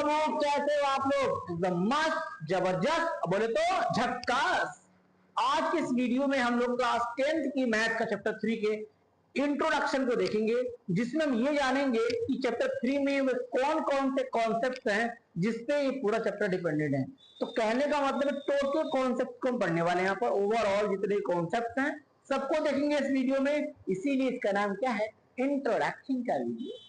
बाबू, कैसे हो आप लोग? एकदम मस्त, जबरदस्त, बोले तो झक्कास। आज के इस वीडियो में हम लोग क्लास 10th की मैथ का चैप्टर 3 के इंट्रोडक्शन को देखेंगे, जिसमें हम ये जानेंगे कि चैप्टर 3 में वे कौन कौन से कॉन्सेप्ट हैं जिसपे ये पूरा चैप्टर डिपेंडेंट है। तो कहने का मतलब टोटल कॉन्सेप्ट को हम पढ़ने वाले हैं। यहाँ पर ओवरऑल जितने कॉन्सेप्ट हैं सबको देखेंगे इस वीडियो में, इसीलिए इसका नाम क्या है, इंट्रोडक्शन का वीडियो।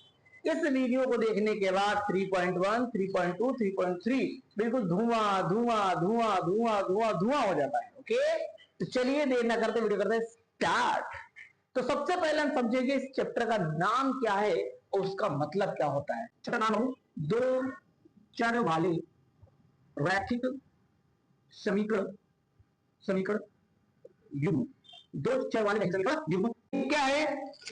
इस वीडियो को देखने के बाद 3.1, 3.2, 3.3 बिल्कुल धुआं धुआं धुआं धुआं धुआं धुआं हो जाता है। ओके, तो चलिए देर न करते वीडियो करते हैं स्टार्ट। तो सबसे पहले हम समझेंगे इस चैप्टर का नाम क्या है और उसका मतलब क्या होता है। चैप्टर नाम है दो चर वाले रैखिक समीकरण समीकरण युग्म। दो चर वाले रैखिक समीकरण युग्म क्या है,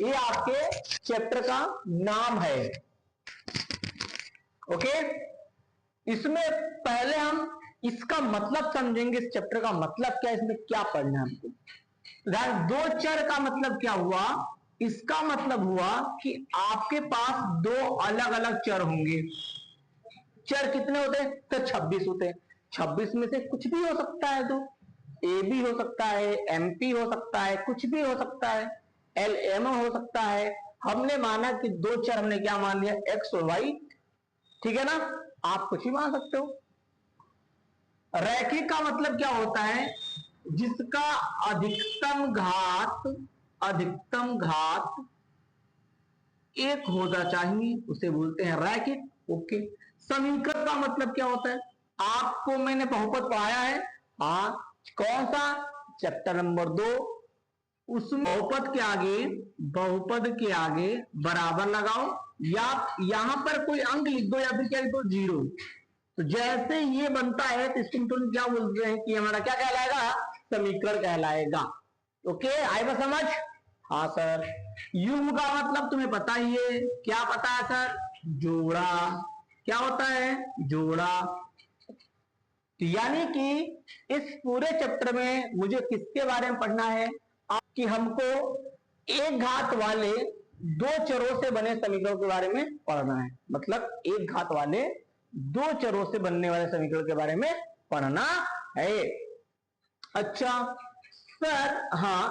ये आपके चैप्टर का नाम है। ओके, इसमें पहले हम इसका मतलब समझेंगे, इस चैप्टर का मतलब क्या है, इसमें क्या पढ़ना है हमको। दो चर का मतलब क्या हुआ, इसका मतलब हुआ कि आपके पास दो अलग अलग चर होंगे। चर कितने होते हैं, तो 26 होते हैं। 26 में से कुछ भी हो सकता है, तो ए भी हो सकता है, एम पी हो सकता है, कुछ भी हो सकता है, एल एम हो सकता है। हमने माना कि दो चर, हमने क्या मान लिया, एक्स और वाई। ठीक है ना, आप कुछ ही मान सकते हो। रैखिक का मतलब क्या होता है, जिसका अधिकतम घात एक होना चाहिए, उसे बोलते हैं रैखिक। ओके, समीकरण का मतलब क्या होता है, आपको मैंने बहुपद पढ़ाया है, हाँ, कौन सा, चैप्टर नंबर 2। उसमें बहुपद के आगे बराबर लगाओ, या यहां पर कोई अंक लिख दो, या फिर क्या लिख दो, 0। तो जैसे ये बनता है तो इसको तुम क्या बोलते हैं कि हमारा क्या कहलाएगा, समीकरण कहलाएगा। ओके, आएगा समझ? हाँ सर। युग्म का मतलब तुम्हें पता ही है, क्या पता है सर, जोड़ा। क्या होता है, जोड़ा। यानी कि इस पूरे चैप्टर में मुझे किसके बारे में पढ़ना है, कि हमको एक घात वाले दो चरों से बने समीकरण के बारे में पढ़ना है। मतलब एक घात वाले दो चरों से बनने वाले समीकरण के बारे में पढ़ना है। अच्छा सर, हाँ,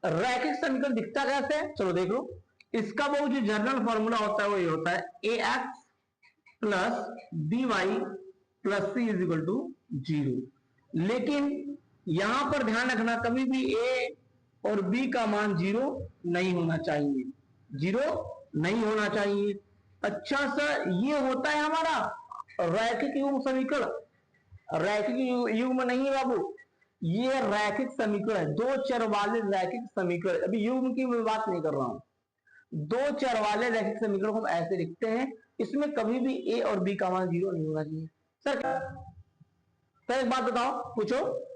रैखिक समीकरण दिखता कैसे है, चलो देख लो। इसका वो जो जनरल फॉर्मूला होता है वो ये होता है, a x plus b y plus c is equal to 0। लेकिन यहां पर ध्यान रखना, कभी भी ए और बी का मान 0 नहीं होना चाहिए, 0 नहीं होना चाहिए। अच्छा सर, ये होता है हमारा रैखिक युग्म समीकरण। रैखिक युग्म नहीं बाबू, ये रैखिक समीकरण है, दो चर वाले रैखिक समीकरण। अभी युग्म की मैं बात नहीं कर रहा हूं, दो चर वाले रैखिक समीकरण को हम ऐसे लिखते हैं, इसमें कभी भी ए और बी का मान 0 नहीं होना चाहिए। सर एक बात बताओ, पूछो,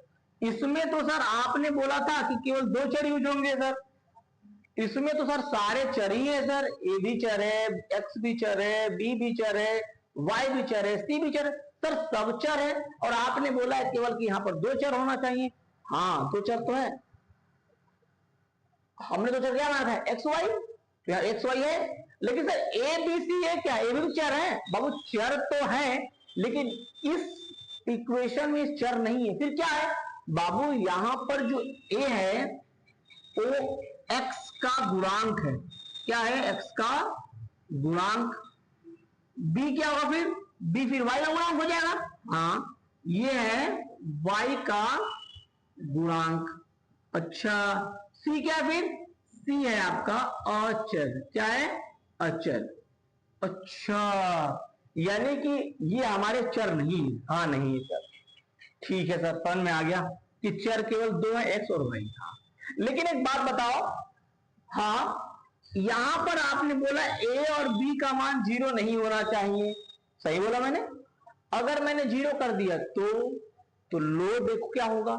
इसमें तो सर आपने बोला था कि केवल दो चर यूज होंगे सर। इसमें तो सर सारे चर ही है सर, ए भी चर है, एक्स भी चर है, बी भी चर है, वाई भी चर है, सी भी चर है, सर सब चर है। और आपने बोला है केवल कि यहां पर दो चर होना चाहिए। हाँ, दो चर तो है, हमने दो चर क्या माना था, एक्स वाई, यहाँ एक्स वाई है। लेकिन सर ए बी सी है क्या, ए भी चर है बाबू, चर तो है, लेकिन इस इक्वेशन में चर नहीं है। फिर क्या है बाबू, यहां पर जो ए है वो एक्स का गुणांक है। क्या है, एक्स का गुणांक। बी क्या होगा, फिर बी फिर वाई का गुणांक हो जाएगा। हाँ, ये है वाई का गुणांक। अच्छा, सी क्या, फिर सी है आपका अचर। क्या है, अचर। अच्छा, यानी कि ये हमारे चर नहीं है। हाँ, नहीं है सर, ठीक है सर, समझ में आ गया कि चर केवल दो है, एक्स और वाई। हाँ, लेकिन एक बात बताओ, हाँ, यहां पर आपने बोला ए और बी का मान 0 नहीं होना चाहिए, सही बोला मैंने। अगर मैंने 0 कर दिया तो लो देखो क्या होगा।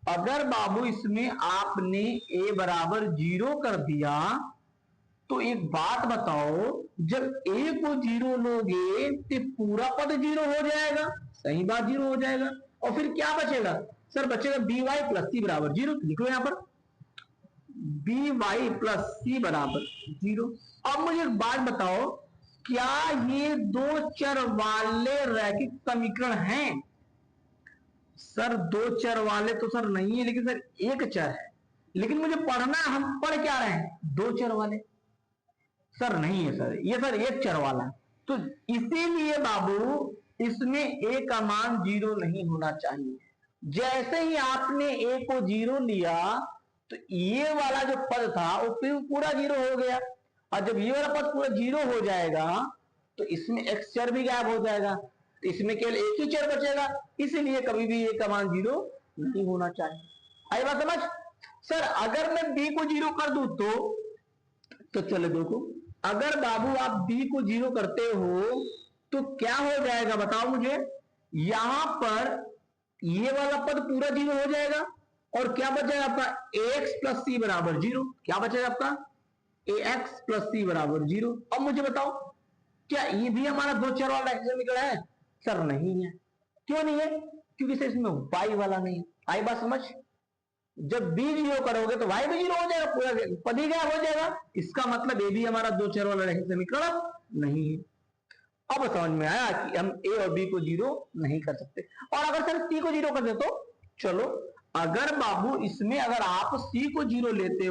अगर बाबू इसमें आपने ए बराबर 0 कर दिया, तो एक बात बताओ, जब ए को 0 लोगे तो पूरा पद 0 हो जाएगा। सही बात, 0 हो जाएगा। और फिर क्या बचेगा सर, बचेगा बी वाई प्लस सी बराबर 0। लिखो यहां पर बी वाई प्लस सी बराबर 0। अब मुझे एक बात बताओ, क्या ये दो चर वाले रैखिक समीकरण हैं? सर दो चर वाले तो सर नहीं है, लेकिन सर एक चर है। लेकिन मुझे पढ़ना, हम पढ़ क्या रहे हैं? दो चर वाले। सर नहीं है सर, ये सर एक चर वाला। तो इसीलिए बाबू इसमें ए का मान 0 नहीं होना चाहिए। जैसे ही आपने ए को 0 लिया तो ये वाला जो पद था वो पूरा 0 हो गया। और जब ये वाला पद पूरा 0 हो जाएगा तो इसमें एक्स चर भी गायब हो जाएगा, तो इसमें केवल एक ही चर बचेगा। इसलिए कभी भी ए का मान 0 नहीं होना चाहिए। आई बात समझ? सर अगर मैं बी को 0 कर दूं तो चलो देखो, अगर बाबू आप बी को 0 करते हो तो क्या हो जाएगा बताओ मुझे? यहां पर ये वाला पद पूरा 0 हो जाएगा और क्या बचेगा आपका? ax प्लस सी बराबर 0। क्या बचेगा आपका? ax प्लस सी बराबर 0। अब मुझे बताओ, क्या ये भी हमारा दो चर वाला समीकरण है? सर नहीं है। क्यों नहीं है? क्योंकि सर इसमें y वाला नहीं है। आई बात समझ? जब b 0 करोगे तो y भी 0 हो जाएगा, पूरा पद ही गायब हो जाएगा। इसका मतलब ये भी हमारा दो चर वाला समीकरण नहीं है। अब समझ में आया कि हम a और b को 0 नहीं कर सकते। और अगर सर c को 0 कर दे तो चलो, अगर बाबू इसमें अगर आप c को 0 लेते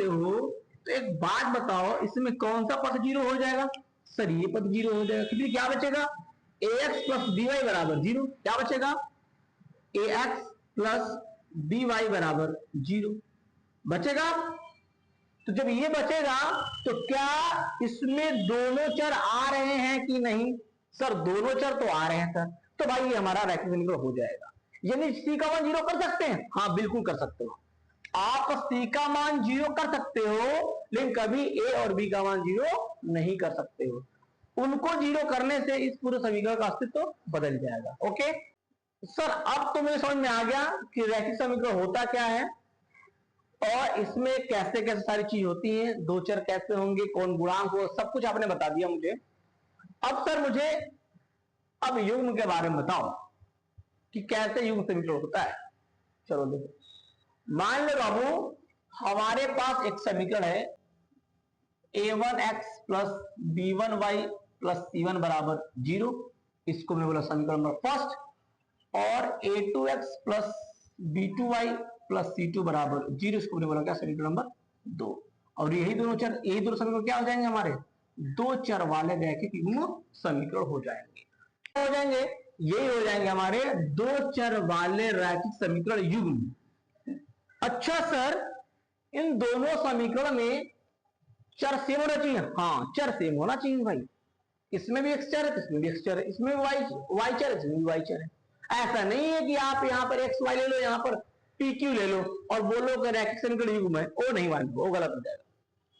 हो तो एक बात बताओ, इसमें कौन सा पद 0 हो जाएगा? सर ये पद 0 हो जाएगा। फिर क्या बचेगा? ax प्लस by बराबर 0। क्या बचेगा? ax प्लस by बराबर 0 बचेगा। तो जब ये बचेगा तो क्या इसमें दोनों चर आ रहे हैं कि नहीं? सर दोनों चर तो आ रहे हैं सर, तो भाई ये हमारा रैखिक समीकरण हो जाएगा। यानी सी का मान 0 कर सकते हैं? हाँ बिल्कुल कर सकते हो। आप सी का मान 0 कर सकते हो, लेकिन कभी ए और बी का मान 0 नहीं कर सकते हो। उनको 0 करने से इस पूरे समीकरण का अस्तित्व बदल जाएगा। ओके सर, अब तो मुझे समझ में आ गया कि रैखिक समीकरण होता क्या है और इसमें कैसे कैसे सारी चीज होती है, दो चर कैसे होंगे, कौन गुणांक हो, सब कुछ आपने बता दिया मुझे। अब सर मुझे अब युग्म के बारे में बताओ कि कैसे युग्म समीकरण होता है। चलो देखो, मान लो बाबू हमारे पास एक समीकरण है a1x plus b1y plus c1 बराबर 0। इसको मैं बोला समीकरण नंबर फर्स्ट। और a2x plus b2y plus c2 बराबर 0, इसको मैंने बोला क्या? समीकरण नंबर 2। और यही दोनों समीकरण क्या हो जाएंगे? हमारे दो चर वाले रैखिक युग्म समीकरण हो जाएंगे। यही हो जाएंगे हमारे दो चर वाले रैखिक समीकरण युग्म। अच्छा सर, इन दोनों समीकरण में चर सेम होना चाहिए? हाँ चर सेम होना चाहिए भाई। इसमें भी एक्स चर है, इसमें भी एक्स चर है, इसमें भी वाई चर है, इसमें भी वाई चर है। ऐसा नहीं है कि आप यहाँ पर एक्स वाई ले लो, यहाँ पर पी क्यू ले लो और बोलो कि रैखिक समीकरण युग्म है। वो नहीं मानेगा, वो गलत हो जाएगा।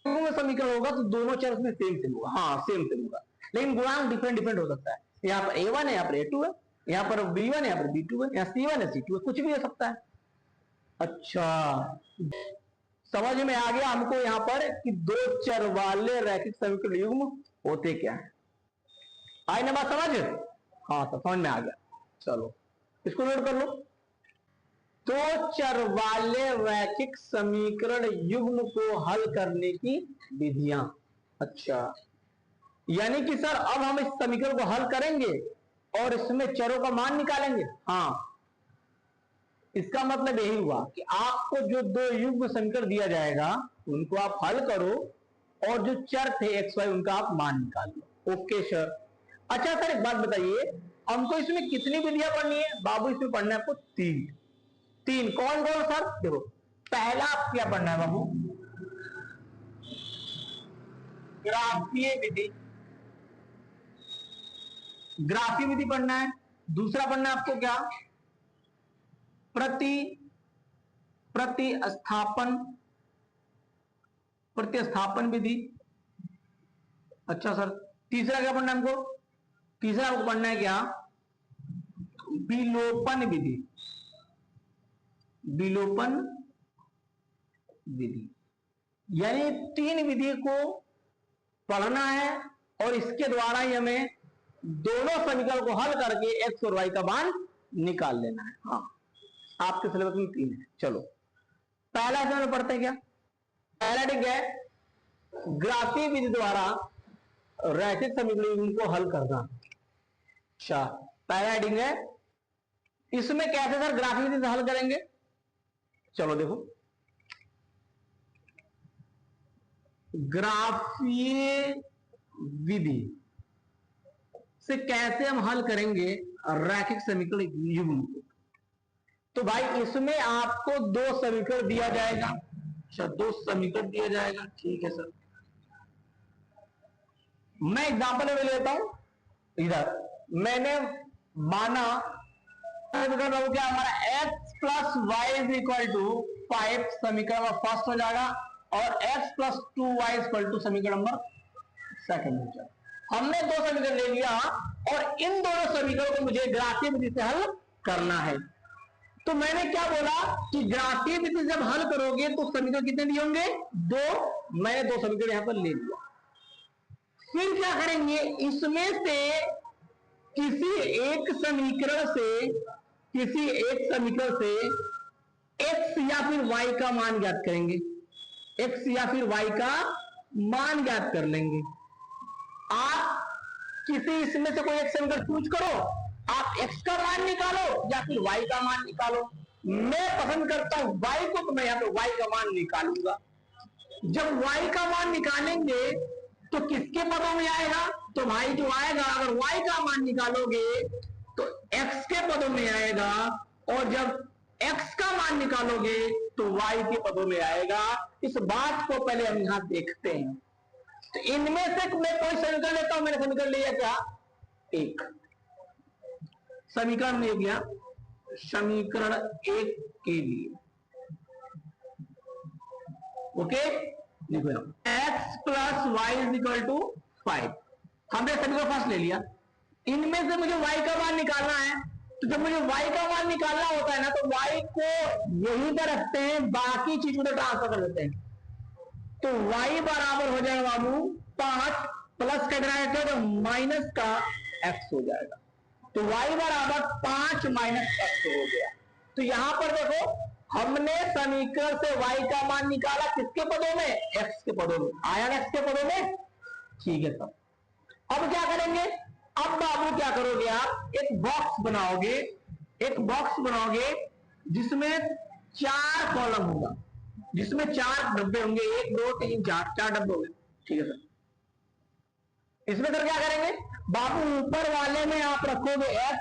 युग्म समीकरण होगा तो दोनों चर उसमें सेम होगा। हाँ सेम होगा, लेकिन गुणांक डिफरेंट हो सकता है। यहाँ पर a1 है, यहाँ पर a2 है, यहाँ पर b1 है, यहाँ पर b2 है, यहाँ c1 है, c2 है, कुछ भी हो सकता है। अच्छा समझ में आ गया हमको यहाँ पर कि दो चर वाले रैखिक समीकरण युग्म होते क्या है। आई ना बात समझ? हाँ तो समझ में आ गया। चलो इसको नोट कर लो। दो चर वाले रैखिक समीकरण युग्म को हल करने की विधियां। अच्छा, यानी कि सर अब हम इस समीकरण को हल करेंगे और इसमें चरों का मान निकालेंगे। हाँ, इसका मतलब यही हुआ कि आपको जो दो युग्म समीकरण दिया जाएगा उनको आप हल करो और जो चर थे एक्स वाई उनका आप मान निकाल लो। Okay sir. अच्छा सर एक बात बताइए, हमको इसमें कितनी विधियां पढ़नी है? बाबू इसमें पढ़ना है आपको तीन। कौन कौन सर? देखो, पहला आप क्या पढ़ना है बाबू? ग्राफीय विधि। ग्राफीय विधि पढ़ना है। दूसरा पढ़ना है आपको क्या? प्रतिस्थापन विधि। अच्छा सर, तीसरा क्या पढ़ना है हमको? तीसरा हमको पढ़ना है क्या? विलोपन विधि। विलोपन विधि, यानी तीन विधि को पढ़ना है और इसके द्वारा ही हमें दोनों समीकरण को हल करके एक्स और वाई का मान निकाल लेना है। हाँ, आपके सिलेबस में तीन है। चलो पहला इसमें पढ़ते हैं क्या? पहला ठीक है, ग्राफीय विधि द्वारा रैखिक समीकरण को हल करना। अच्छा, पहला हेडिंग है, इसमें कैसे सर ग्राफीय विधि से हल करेंगे? चलो देखो, ग्राफीय विधि से कैसे हम हल करेंगे रैखिक समीकरण युग्म को। तो भाई इसमें आपको दो समीकरण दिया जाएगा। अच्छा, दो समीकरण दिया जाएगा, ठीक है सर। मैं एग्जाम्पल में लेता हूं। इधर मैंने माना क्या, हमारा x plus Y is equal to 5 समीकरण नंबर फर्स्ट हो जाएगा और x plus 2y equal to समीकरण नंबर सेकंड हो जाएगा। हमने दो समीकरण ले लिया और इन दोनों समीकरणों को मुझे ग्राफीय विधि से हल करना है। तो मैंने क्या बोला कि ग्राफीय विधि जब हल करोगे तो समीकरण कितने दिए होंगे? दो। मैंने दो समीकरण यहां पर ले लिया। फिर क्या करेंगे, इसमें से किसी एक समीकरण से x या फिर y का मान ज्ञात करेंगे। x या फिर y का मान ज्ञात कर लेंगे। आप किसी इसमें से कोई एक समीकरण चूज करो, आप x का मान निकालो या फिर y का मान निकालो। मैं पसंद करता हूं y को, तो मैं यहां पे y का मान निकालूंगा। जब y का मान निकालेंगे तो किसके पदों में आएगा? तो भाई जो आएगा, अगर y का मान निकालोगे तो x के पदों में आएगा, और जब x का मान निकालोगे तो y के पदों में आएगा। इस बात को पहले हम यहां देखते हैं। तो इनमें से मैं कोई समीकरण लेता हूं। मैंने समीकरण लिया क्या? एक समीकरण ले लिया, समीकरण एक के लिए। ओके, देखो x plus Y is equal to 5, हमने समीकरण फर्स्ट ले लिया। इनमें से मुझे y का मान निकालना है। तो जब मुझे y का मान निकालना होता है ना, तो y को यहीं पर रखते हैं, बाकी चीज को ट्रांसफर कर देते हैं। तो y बराबर हो जाएगा बाबू 5 प्लस का तो माइनस का x हो जाएगा। तो y बराबर 5 माइनस x हो गया। तो यहां पर देखो, हमने समीकरण से y का मान निकाला, किसके पदों में? x के पदों में। आया x के पदों में, ठीक है सर। अब क्या करेंगे? अब बाबू क्या करोगे, आप एक बॉक्स बनाओगे जिसमें 4 कॉलम होगा, जिसमें 4 डब्बे होंगे, 1 2 3 4 डब्बे होंगे, ठीक है सर। इसमें सर क्या करेंगे बाबू, ऊपर वाले में आप रखोगे x,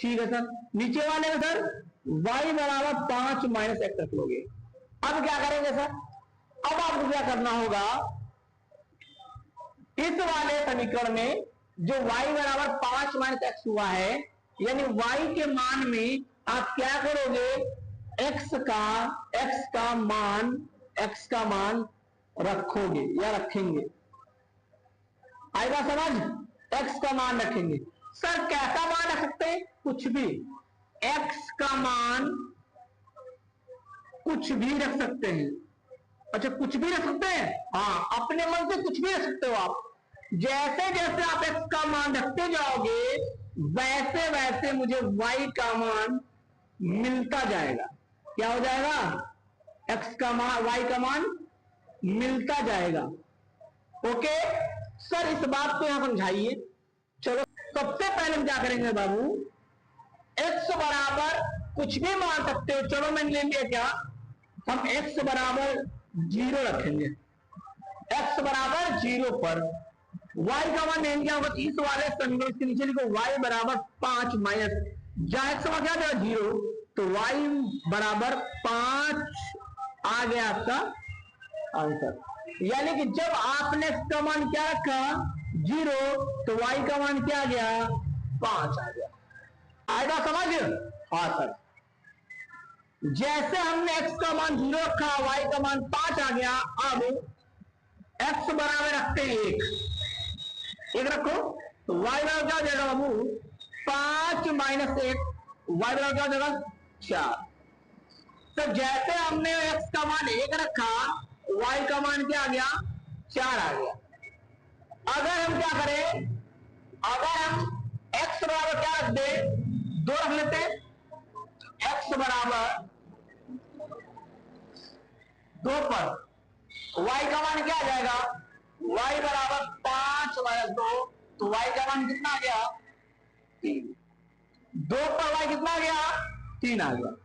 ठीक है सर। नीचे वाले में सर y बराबर 5 माइनस x रख लोगे। अब क्या करेंगे सर, अब आपको क्या करना होगा, इस वाले समीकरण में जो y बराबर 5 माइनस x हुआ है, यानी y के मान में आप क्या करोगे, x का मान रखोगे या रखेंगे। आएगा समझ? x का मान रखेंगे। सर कैसा मान रख सकते हैं? कुछ भी। x का मान कुछ भी रख सकते हैं। अच्छा, कुछ भी रख सकते हैं? हाँ, अपने मन से कुछ भी रख सकते हो आप। जैसे जैसे आप x का मान रखते जाओगे, वैसे वैसे मुझे y का मान मिलता जाएगा। क्या हो जाएगा? x का मान, y का मान मिलता जाएगा। ओके सर, इस बात को यहां समझाइए। चलो, सबसे पहले हम क्या करेंगे बाबू, x बराबर कुछ भी मान सकते हो। चलो मैंने ले लिया क्या, हम x बराबर 0 रखेंगे। x बराबर 0 पर y का मान नहीं क्या होगा, इस वाले समीकरण के नीचे लिखो y बराबर 5 माइनस, जहां x का क्या देगा 0, तो y बराबर 5 आ गया आपका आंसर। यानी कि जब आपने x का मान क्या रखा 0, तो y का मान क्या आ गया 5 आ गया। आएगा समझ? हाँ सर, जैसे हमने x का मान 0 रखा, y का मान 5 आ गया। अब x बराबर रखते हैं 1 रखो, तो y बराबर क्या हो जाएगा बाबू 5 माइनस 1, y बराबर क्या हो जाएगा 4। तो जैसे हमने x का मान 1 रखा, y का मान क्या आ गया 4 आ गया। अगर हम क्या करें, अगर हम x बराबर क्या रख दे 2 रख लेते हैं, x बराबर 2 पर y का मान क्या आ जाएगा y बराबर 5 माइनस 2, तो y का मान कितना आ गया? 3। 2 पर y कितना आ गया? 3 आ गया।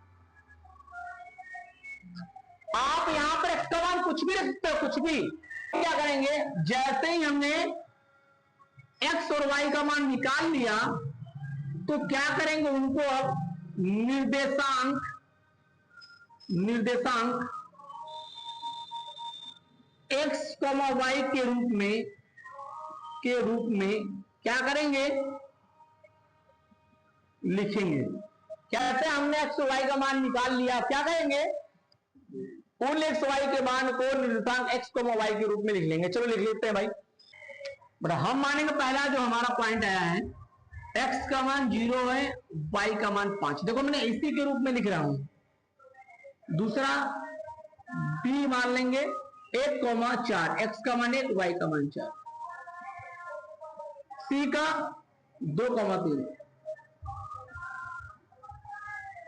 आप यहां पर x का मान कुछ भी रख सकते हो, कुछ भी। क्या करेंगे, जैसे ही हमने x और y का मान निकाल लिया तो क्या करेंगे, उनको अब निर्देशांक x, y के रूप में क्या करेंगे, लिखेंगे। कैसे? हमने x और y का मान निकाल लिया, क्या करेंगे, उन x y के मान को निर्देशांक x, y के रूप में लिख लेंगे। चलो लिख लेते हैं भाई। बड़ा हम मानेंगे पहला जो हमारा पॉइंट आया है, x का मान 0 है, y का मान 5। देखो मैंने इसी के रूप में लिख रहा हूं। दूसरा b मान लेंगे 1,4, x का मान 1, y का मान 4। c का 2,3।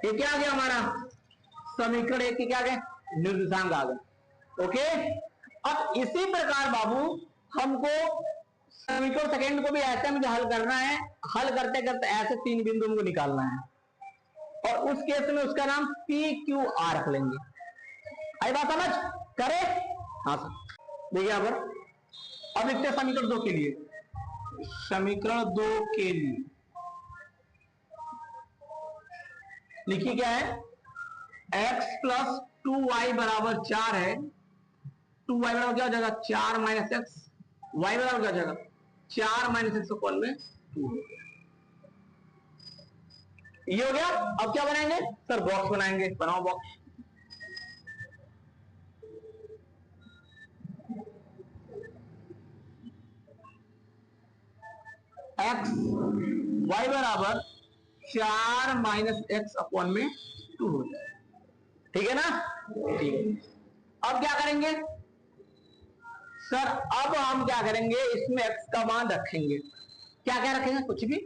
ये क्या आ गया हमारा समीकरण 1 के क्या गए, निर्देशांक आ गए। ओके, अब इसी प्रकार बाबू हमको समीकरण सेकंड को भी ऐसे मुझे हल करना है। हल करते करते ऐसे 3 बिंदु हमको निकालना है, और उस केस में उसका नाम PQR रख लेंगे। आई बात समझ? करे? हाँ सर। देखिए यहां पर अब लिखते हैं समीकरण 2 के लिए। समीकरण 2 के लिए लिखिए क्या है, x प्लस 2y बराबर 4 है। 2y बराबर क्या हो जाएगा, 4 माइनस एक्स। y बराबर क्या हो जाएगा, 4 माइनस एक्स अपॉन में 2। ये हो गया। अब क्या बनाएंगे सर, बॉक्स बनाएंगे। बनाओ बॉक्स। x y बराबर 4 माइनस एक्स अपॉन में 2 हो जाएगा। ठीक है ना? ठीक है। अब क्या करेंगे सर, अब हम क्या करेंगे, इसमें x का मान रखेंगे। क्या क्या रखेंगे, कुछ भी।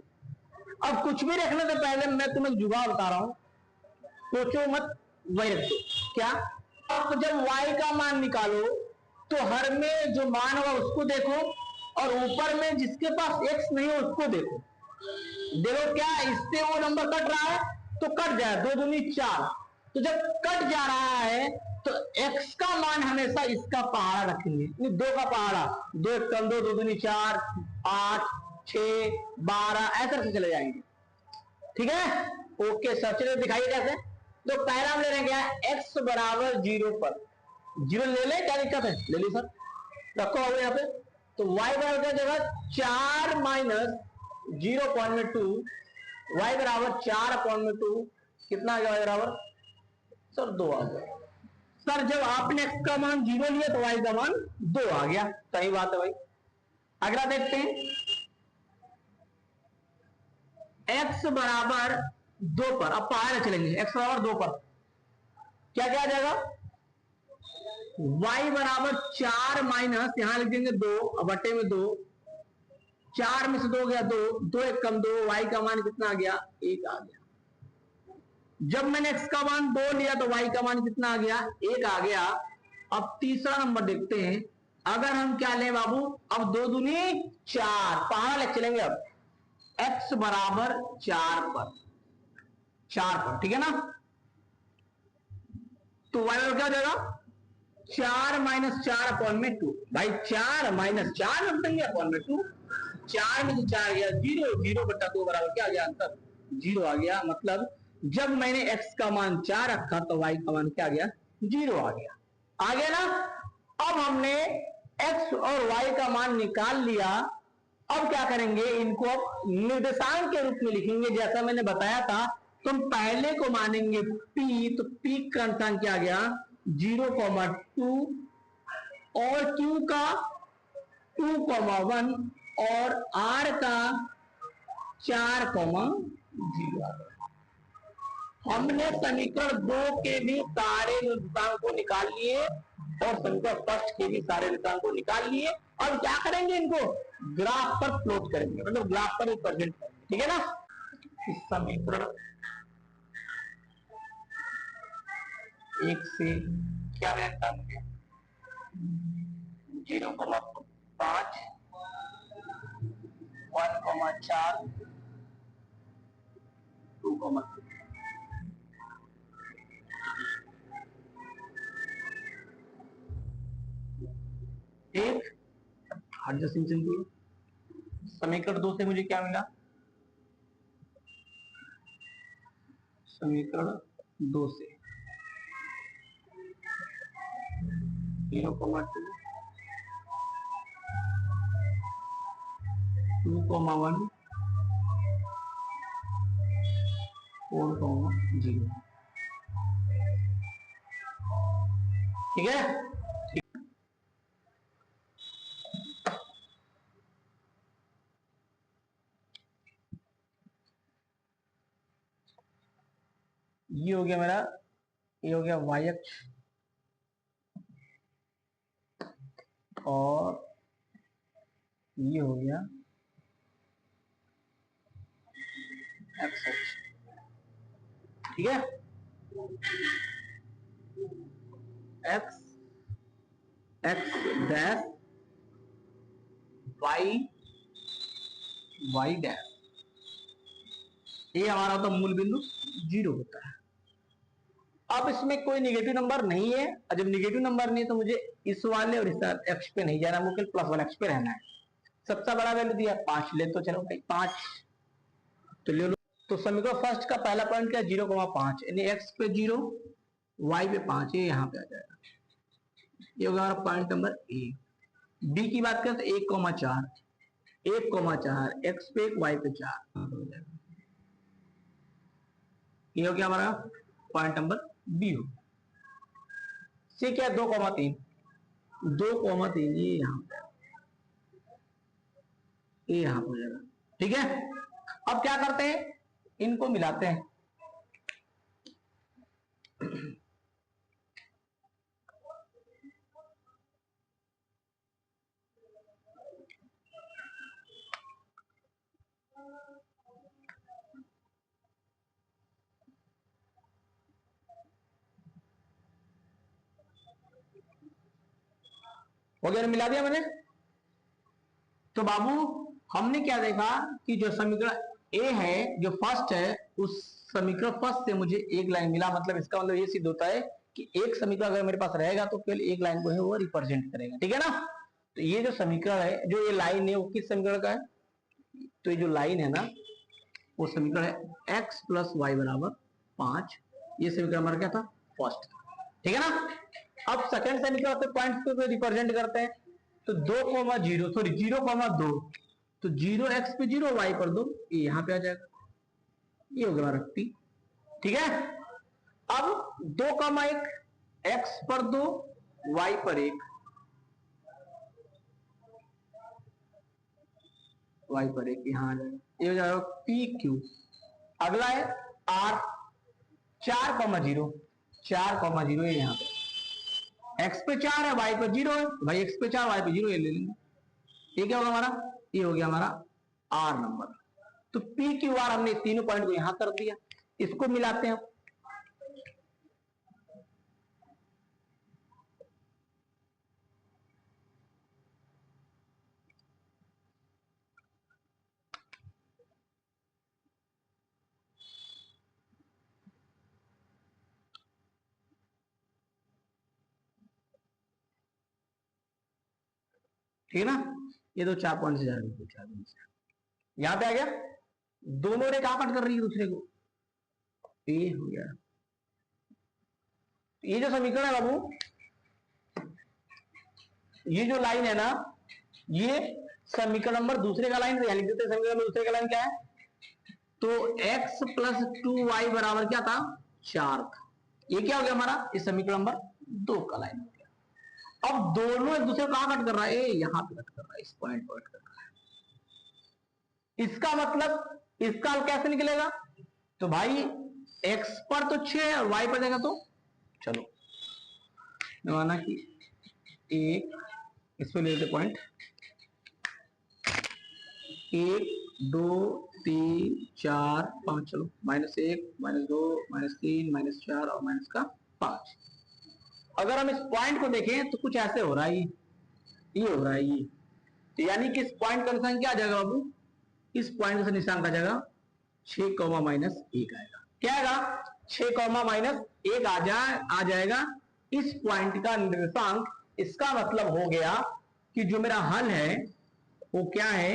अब कुछ भी रखने से पहले मैं तुम्हें जुगाड़ बता रहा हूं, सोचो मत, वही रखो। क्या? अब जब y का मान निकालो तो हर में जो मान होगा उसको देखो, और ऊपर में जिसके पास x नहीं हो उसको देखो। देखो क्या इससे वो नंबर कट रहा है, तो कट जाए, 2 दूनी 4। तो जब कट जा रहा है तो x का मान हमेशा इसका पहाड़ा रखेंगे, 2 का पहाड़ा। 2 कम 2, 2 दूनी 4, 8, 6, 12 ऐसे करके चले जाएंगे। ठीक है? ओके सर, चलिए दिखाइए कैसे। तो पहला हम ले रहे हैं क्या, x बराबर 0 पर। 0 ले ले, क्या दिक्कत है, ले ली सर। रखो अब यहाँ पे। तो y बराबर क्या जगह 4 माइनस 0.2, y बराबर 4/2 कितना आ गया, y बराबर सर 2 आ गया। सर जब आपने x का मान 0 लिया तो y का मान 2 आ गया। सही बात है भाई। अगला देखते हैं, x बराबर 2 पर। अब पहाड़ चलेंगे, x बराबर 2 पर क्या क्या आ जाएगा, y बराबर 4 माइनस, यहां लिख देंगे 2 बटे में 2। 4 में से 2 गया 2, 2 एक कम 2, y का मान कितना आ गया, 1 आ गया। जब मैंने x का मान 2 लिया तो y का मान कितना आ गया, 1 आ गया। अब तीसरा नंबर देखते हैं। अगर हम क्या लें बाबू, अब 2 दूनी 4, पहाड़ ले चलेंगे। अब x बराबर 4 पर, ठीक है ना। तो y बराबर क्या हो जाएगा, 4 माइनस 4/2। भाई 4 माइनस 4 अपॉन में 2। 4 में से 4 गया 0, 0/2 बराबर क्या आ गया, आंसर 0 आ गया। मतलब जब मैंने x का मान 4 रखा तो y का मान क्या आ गया, 0 आ गया। आ गया ना। अब हमने x और y का मान निकाल लिया। अब क्या करेंगे, इनको अब निर्देशांक के रूप में लिखेंगे। जैसा मैंने बताया था, तो हम पहले को मानेंगे p, तो p का निर्देशांक क्या आ गया, 0,2, और q का 2,1, और r का 4,0। हमने समीकरण 2 के भी सारे निर्देशांक को निकाल लिए, और समीकरण फर्स्ट के भी सारे निर्देशांक को निकाल लिए। अब क्या करेंगे, इनको ग्राफ पर प्लॉट करेंगे, मतलब ग्राफ पर रिप्रेजेंट करेंगे। ठीक है ना। इस समीकरण 1 से क्या रहता है, 0,5 5 1,4 2,3 एक एडजस्टिंग की समीकरण 2 से मुझे क्या मिला, समीकरण 2 से 0,2 2,1 4,0 ठीक है। ये हो गया मेरा, ये हो गया y अक्ष और ये हो गया x अक्ष, ठीक है। x डैश y डैश, ये हमारा होता मूल बिंदु 0 होता है। अब इसमें कोई निगेटिव नंबर नहीं है, और जब निगेटिव नंबर नहीं है तो मुझे इस वाले और इस एक्स पे नहीं जाना, मुझे +1 एक्स पे रहना है। सबसे बड़ा वैल्यू दिया 5 ले, तो चलो भाई 5 तो ले लो। तो समीकरण फर्स्ट का पहला पॉइंट क्या, 0,5 यानी एक्स पे 0 वाई पे 5, ये यहाँ पे आ जाएगा। ये होगा हमारा पॉइंट नंबर ए। बी की बात करें तो 1,4 1,4 एक्स पे 1 वाई पे 4 हो जाएगा। ये हो गया हमारा पॉइंट नंबर बी हो। सी क्या, 2,3 2,3 ये यहाँ हो जाएगा, ठीक है। अब क्या करते हैं, इनको मिलाते हैं। वगैरह मिला दिया मैंने। तो बाबू हमने क्या देखा कि जो समीकरण ए है, जो फर्स्ट है, उस समीकरण फर्स्ट से मुझे एक लाइन मिला। मतलब इसका मतलब ये सिद्ध होता है कि एक समीकरण अगर मेरे पास रहेगा तो केवल एक लाइन को है वो रिप्रेजेंट करेगा, ठीक है ना। तो ये जो समीकरण है, जो ये लाइन है, वो किस समीकरण का है, तो ये जो लाइन है ना, वो समीकरण है x + y = 5। ये समीकरण हमारा क्या था, फर्स्ट, ठीक है ना। अब सेकंड समीकरण से पॉइंट्स को रिप्रेजेंट करते हैं। तो 2,0 सॉरी 0,2, तो 0x पे 0 y पर 2, ये यहां पे आ जाएगा। ये हो गया हमारा p, ठीक है। अब 2,1 x पर 2 y पर 1, y पर 1 यहां आ जाएगा। ये हो जाएगा PQ। अगला है R 4,0 4,0 है यहाँ पे, x पे 4 है y पे 0 है, भाई x पे 4 y पे 0 ये ले लेंगे। ये क्या होगा हमारा, ये हो गया हमारा R नंबर। तो PQR हमने तीनों पॉइंट को यहां कर दिया, इसको मिलाते हैं। ठीक है ना, ये तो 4 पॉइंट से जा रही है, यहां पे आ गया। दोनों रेखा कट कर रही है दूसरे को, ये हो गया। ये जो समीकरण है बाबू, ये जो लाइन है ना, ये समीकरण नंबर दूसरे का लाइन लिख देते हैं। समीकरण नंबर दूसरे का लाइन क्या है, तो x + 2y बराबर क्या था, 4 था। ये क्या हो गया हमारा, इस समीकरण नंबर 2 का लाइन हो गया। अब दोनों एक दूसरे को कहां कट कर रहा है, यहां पे कट कर रहा है, इस पॉइंट पर कट कर रहा है। इसका मतलब इसका हल कैसे निकलेगा, तो भाई x पर तो 6 है और y पर देगा तो, चलो माना कि एक इस पे ले लेते पॉइंट, 1 2 3 4 5, चलो -1 -2 -3 -4 और -5। अगर हम इस पॉइंट को देखें तो कुछ ऐसे हो रहा है, ये हो रहा है, यानी कि इस पॉइंट का निशान क्या आ जाएगा बाबू, इस पॉइंट का निशान आ जाएगा 6 माइनस 1 आएगा। क्या आएगा, 6 माइनस 1 आ जाएगा इस पॉइंट का निर्देशांक। इसका मतलब हो गया कि जो मेरा हल है वो क्या है,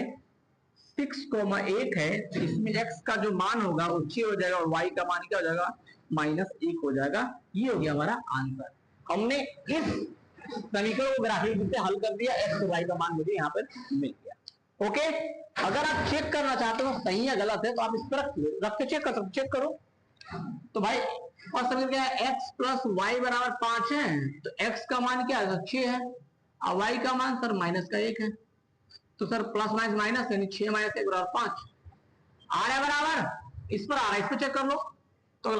6,1 है। इसमें x का जो मान होगा वो 6 हो जाएगा और y का मान क्या हो जाएगा, -1 हो जाएगा। ये हो गया हमारा आंसर। हमने इस समीकरण को ग्राफिक रूप से हल कर दिया, x और y का मान मुझे यहाँ पर मिल गया। ओके, अगर आप चेक करना चाहते हो सही है गलत है तो आप इस पर रख के चेक कर सकते, चेक करो। तो भाई फर्स्ट समीकरण क्या है, x प्लस वाई बराबर 5 है, तो x का मान क्या है, 6 है और y का मान सर -1 है। तो सर प्लस माइनस माइनस यानी 6 माइनस 1 बराबर 5 आ रहा है बराबर, इस पर आ रहा है, इस पर चेक कर लो। तो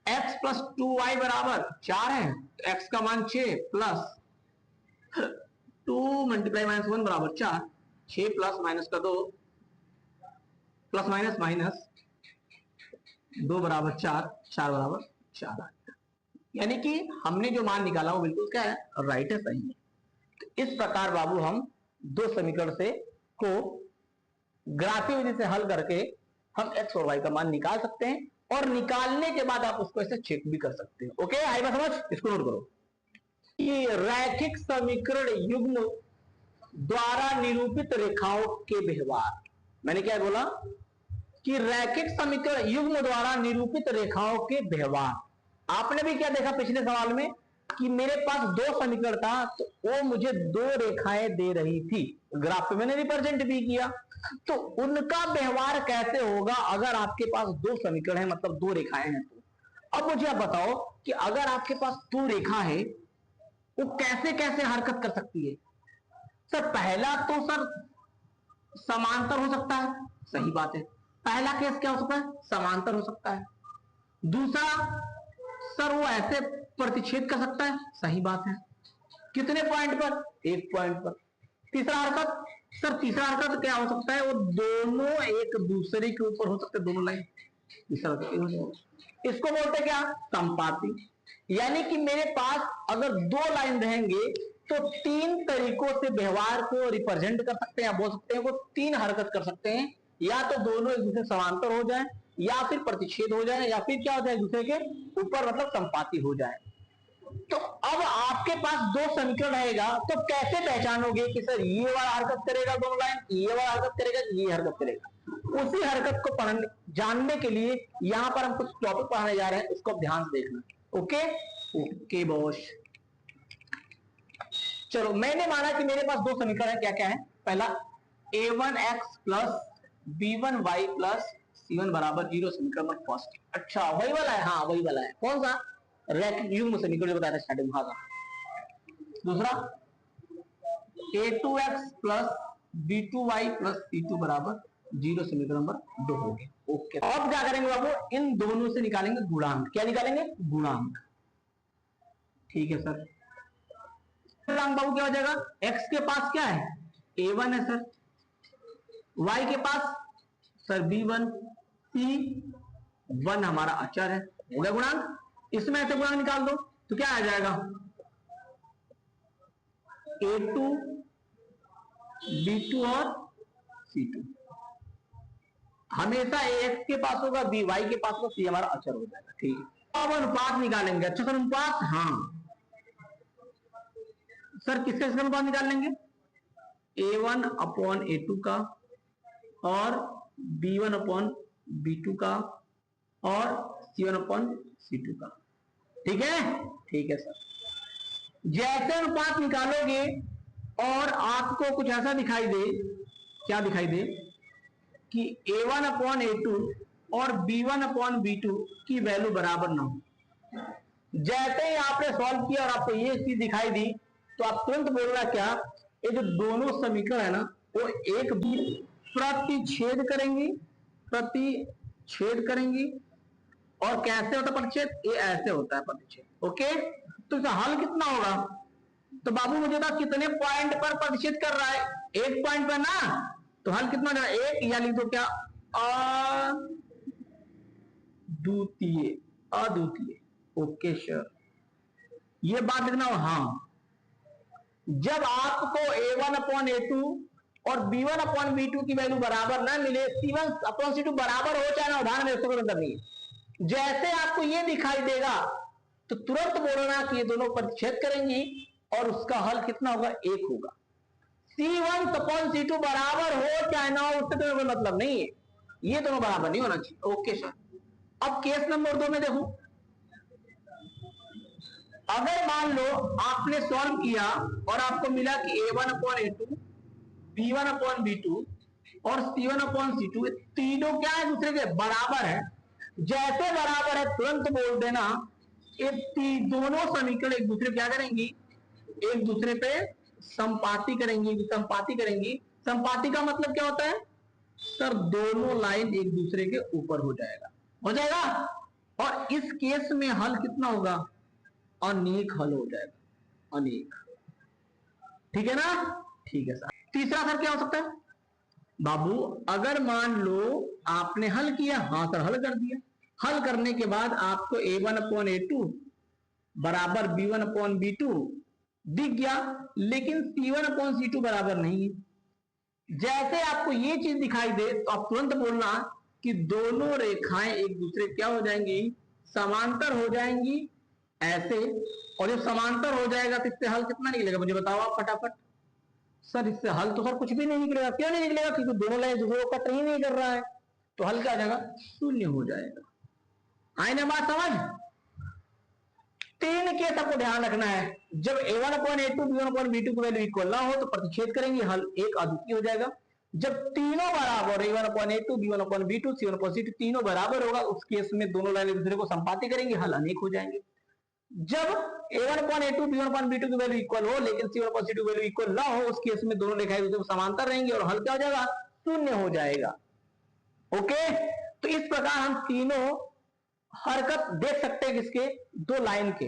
x प्लस 2y बराबर 4 है, तो x का मान 6 प्लस 2 मल्टीप्लाई -1 बराबर 4, 6 प्लस माइनस का 2 प्लस माइनस माइनस 2 बराबर 4, 4 बराबर 4 आ गया। यानी कि हमने जो मान निकाला वो बिल्कुल क्या है, राइट है, सही है। तो इस प्रकार बाबू हम दो समीकरण से को ग्राफीय विधि से हल करके हम x और y का मान निकाल सकते हैं, और निकालने के बाद आप उसको ऐसे चेक भी कर सकते हैं। ओके, आई बात समझ, इसको नोट करो। ये रैखिक समीकरण युग्म द्वारा निरूपित रेखाओं के व्यवहार, मैंने क्या बोला कि रैखिक समीकरण युग्म द्वारा निरूपित रेखाओं के व्यवहार। आपने भी क्या देखा पिछले सवाल में कि मेरे पास दो समीकरण था, तो वो मुझे दो रेखाएं दे रही थी, ग्राफ पे मैंने रिप्रेजेंट भी किया, तो उनका व्यवहार कैसे होगा अगर आपके पास दो समीकरण है, मतलब दो रेखाएं हैं। तो अब मुझे आप बताओ कि अगर आपके पास दो रेखा है वो कैसे कैसे हरकत कर सकती है। सर पहला तो सर समांतर हो सकता है, सही बात है, पहला केस क्या हो सकता है, समांतर हो सकता है। दूसरा सर वो ऐसे प्रतिच्छेद कर सकता है, सही बात है, कितने पॉइंट पर, एक पॉइंट पर। तीसरा हरकत, सर तीसरा हरकत क्या हो सकता है, वो दोनों एक दूसरे के ऊपर हो सकते हैं, दोनों लाइन। तीसरा इसको बोलते क्या, संपाती। यानी कि मेरे पास अगर दो लाइन रहेंगे तो तीन तरीकों से व्यवहार को रिप्रेजेंट कर सकते हैं, या बोल सकते हैं वो तीन हरकत कर सकते हैं, या तो दोनों एक दूसरे समांतर हो जाए, या फिर प्रतिच्छेद हो जाए, या फिर क्या हो जाए, दूसरे के ऊपर मतलब संपाती हो जाए। तो अब आपके पास दो समीकरण रहेगा, तो कैसे पहचानोगे कि सर ये वाला हरकत करेगा दोनों लाइन, ये वाला हरकत करेगा, ये हरकत करेगा। उसी हरकत को पढ़ने जानने के लिए यहां पर हम कुछ टॉपिक पढ़ाने जा रहे हैं, उसको ध्यान से देखना। ओके ओके बॉस, चलो मैंने माना कि मेरे पास दो समीकरण है, क्या क्या है, पहला a1x plus b1y plus c1 बराबर 0 समीकरण नंबर फर्स्ट। अच्छा वही वाला है, हाँ वही वाला है, कौन सा, रैखिक युग्म समीकरण जो बताया था स्टार्टिंग में। दूसरा a2x plus b2y plus c2 बराबर 0 समीकरण नंबर 2 हो गया। ओके, अब क्या करेंगे बाबू, इन दोनों से निकालेंगे गुणांक। क्या निकालेंगे, गुणांक। ठीक है सर, गुणांक बाबू क्या हो जाएगा, x के पास क्या है, a1 है सर, y के पास सर b1, c1 हमारा अचर है, हो गया गुणांक। इसमें ऐसे गुणांक निकाल दो तो क्या आ जाएगा, a2 b2 और c2। हमेशा ax के पास होगा, by के पास होगा, c हमारा अचर हो जाएगा। ठीक है, अब अनुपात निकालेंगे। अच्छा सर अनुपात, हाँ सर किसके अनुपात निकाल लेंगे, a1 अपॉन a2 का और b1 अपॉन b2 का और c1 अपॉन c2 का। ठीक है, ठीक है सर। जैसे अनुपात निकालोगे और आपको कुछ ऐसा दिखाई दे, क्या दिखाई दे कि a1 अपॉन a2 और b1 अपॉन b2 की वैल्यू बराबर ना हो, जैसे ही आपने सॉल्व किया और आपको ये चीज दिखाई दी, तो आप तुरंत बोलना क्या, ये जो दोनों समीकरण है ना वो एक प्रतिच्छेद करेंगी, प्रतिच्छेद करेंगी। और कैसे होता है प्रतिच्छेद, ये ऐसे होता है प्रतिच्छेद। ओके, तो इसका हल कितना होगा, तो बाबू मुझे बता कितने पॉइंट पर प्रतिच्छेद कर रहा है, एक पॉइंट पर ना, तो हल कितना होगा, एक, या लिख दो क्या, अद्वितीय, अद्वितीय। ओके सर, ये बात लिखना हो। हाँ, जब आपको a1 अपॉन a2 और B1 अपॉन B2 की वैल्यू बराबर ना मिले, C1 अपॉन C2 बराबर हो चाहे ना, उदाहरण में कोई मतलब नहीं है। जैसे आपको ये दिखाई देगा तो तुरंत बोलना कि ये दोनों प्रतिच्छेद करेंगी और उसका हल कितना होगा, 1 होगा। C1 अपॉन C2 बराबर हो चाहे ना हो, उससे तो कोई मतलब नहीं है, ये दोनों बराबर नहीं होना चाहिए। Okay sir. अब केस नंबर 2 में देखो, अगर मान लो आपने सॉल्व किया और आपको मिला कि A1 upon A2, B1 upon B2 और C1 अपॉन C2 तीनों क्या है, दूसरे के बराबर है। जैसे बराबर है तुरंत बोल देना ये दोनों समीकरण एक दूसरे क्या करेंगी, एक दूसरे पे संपाती करेंगी। संपाती करेंगी, संपाती का मतलब क्या होता है सर, दोनों लाइन एक दूसरे के ऊपर हो जाएगा, हो जाएगा। और इस केस में हल कितना होगा, अनेक हल हो जाएगा, अनेक। ठीक है ना, ठीक है सर। तीसरा सर क्या हो सकता है बाबू, अगर मान लो आपने हल किया, हाँ सर हल कर दिया, हल करने के बाद आपको A1 अपॉन A2 बराबर B1 अपॉन B2 दिख गया, लेकिन C1 अपॉन C2 बराबर नहीं है। जैसे आपको ये चीज दिखाई दे तो आप तुरंत बोलना कि दोनों रेखाएं एक दूसरे क्या हो जाएंगी, समांतर हो जाएंगी ऐसे। और जब समांतर हो जाएगा तो इससे हल कितना निकलेगा, मुझे बताओ आप फटाफट। सर इससे हल तो सर कुछ भी नहीं निकलेगा। क्यों नहीं निकलेगा, क्योंकि दोनों लाइन दूसरे को कट नहीं कर रहा है, तो हल क्या आ जाएगा, शून्य हो जाएगा। आई ना बात समझ। तीन केस आपको ध्यान रखना है, जब A1 upon A2 B1 upon B2 की वैल्यू इक्वल ना हो तो प्रतिच्छेद करेंगे, हल एक अद्वितीय हो जाएगा। जब तीनों बराबर A1 upon A2 B1 upon B2 C1 upon C2 तीनों बराबर होगा, उस केस में दोनों लाइन एक दूसरे को संपाती करेंगे, हल अनेक हो जाएंगे। जब A1 upon A2 B1 upon B2 की वैल्यू इक्वल हो लेकिन C1 अपॉन C2 की वैल्यू इक्वल ना हो, उस केस में दोनों रेखाएं एक दूसरे को समांतर रहेंगी और हल क्या हो जाएगा, शून्य हो जाएगा। ओके, तो इस प्रकार हम तीनों हरकत देख सकते हैं किसके, दो लाइन के।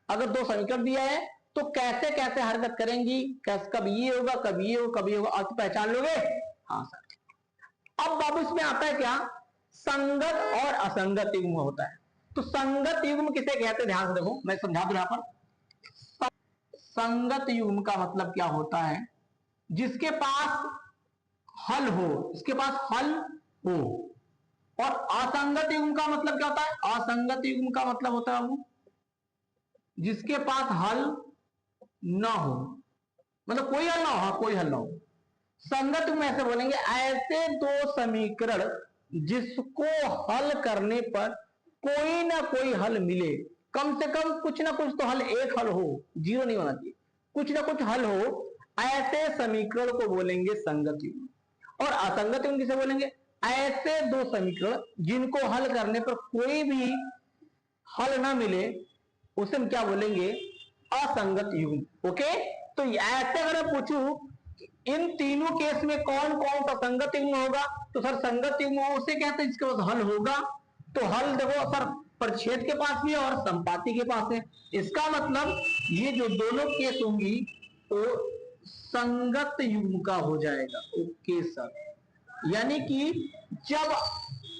अगर दो समीकरण दिया है तो कैसे कैसे हरकत करेंगी, कब ये होगा कब ये होगा कब ये होगा, आप पहचान लोगे। हाँ सर। अब बाबू इसमें आता है क्या, संगत और असंगत युग्म होता है। तो संगत युग्म किसे कहते हैं, ध्यान से देखो मैं समझा दूं यहां पर। संगत युग्म का मतलब क्या होता है, जिसके पास हल हो, इसके पास हल हो। और असंगत युग्म का मतलब क्या होता है, असंगत युग्म का मतलब होता है वो जिसके पास हल ना हो, मतलब कोई हल ना हो, हाँ कोई हल ना हो। संगत युग्म ऐसे बोलेंगे, ऐसे दो समीकरण जिसको हल करने पर कोई ना कोई हल मिले, कम से कम कुछ ना कुछ तो हल, एक हल हो, जीरो नहीं होना चाहिए, कुछ ना कुछ हल हो, ऐसे समीकरण को बोलेंगे संगत युग्म। और असंगत युग्म किसे बोलेंगे, ऐसे दो समीकरण जिनको हल करने पर कोई भी हल ना मिले, उसे हम क्या बोलेंगे, असंगत युग्म। ओके, तो ऐसे अगर मैं पूछूं इन तीनों केस में कौन कौन सा संगत युग्म होगा, तो सर संगत युग्म उसे कहते हैं जिसके पास हल होगा। तो हल देखो सर परिच्छेद के पास भी है और संपाती के पास है। इसका मतलब ये जो दोनों केस होंगी तो संगत युग्म का हो जाएगा। ओके सर, यानी कि जब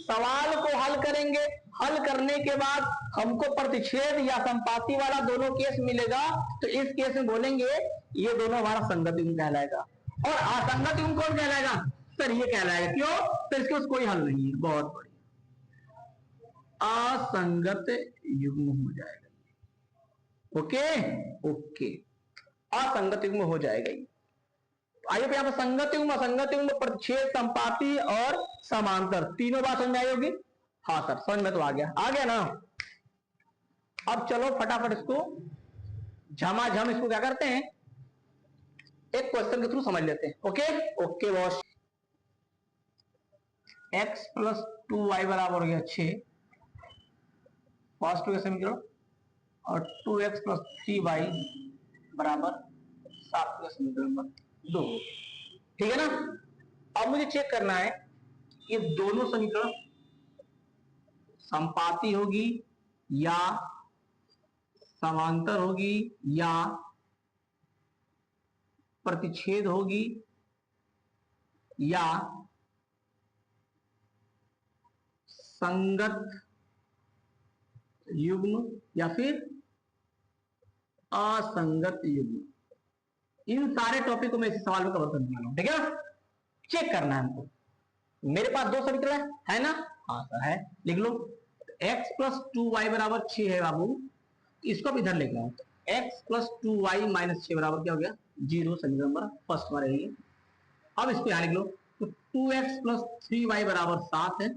सवाल को हल करेंगे, हल करने के बाद हमको प्रतिच्छेद या संपाती वाला दोनों केस मिलेगा, तो इस केस में बोलेंगे ये दोनों हमारा संगत युग्म कहलाएगा। और असंगत युग्म कौन कहलाएगा, सर ये कहलाएगा। क्यों, तो इसके पास कोई हल नहीं है। बहुत बढ़िया, असंगत युग्म हो जाएगा। ओके ओके, असंगत युग्म हो जाएगा। आइए यहां पर संगत युग्म, असंगत युग्म, प्रतिच्छेद, संपाती और समांतर, तीनों बात समझ में आई होगी। हाँ सर समझ में तो आ गया, आ गया ना। अब चलो फटाफट इसको झमाझम इसको क्या करते हैं, एक क्वेश्चन के थ्रू समझ लेते हैं। Okay okay boss. x plus 2y बराबर हो गया 6, फर्स्ट समीकरण, और 2x प्लस 3y बराबर 7 समीकरण नंबर 2। ठीक है ना। अब मुझे चेक करना है ये दोनों समीकरण संपाती होगी या समांतर होगी या प्रतिच्छेद होगी या संगत युग्म या फिर असंगत युग्म। इन सारे टॉपिक को मैं इस सवाल में कवर करने वाला हूं। ठीक है ना। चेक करना है हमको। मेरे पास दो समीकरण है ना, हाँ सर है, लिख लो। x प्लस 2y बराबर 6 है बाबू, इसको अब इधर लेके आओ। x प्लस 2y माइनस 6 बराबर क्या हो गया, 0। समीकरण नंबर फर्स्ट हमारा यही है। अब इसको यहां लिख लो, तो 2x प्लस 3y बराबर 7 है,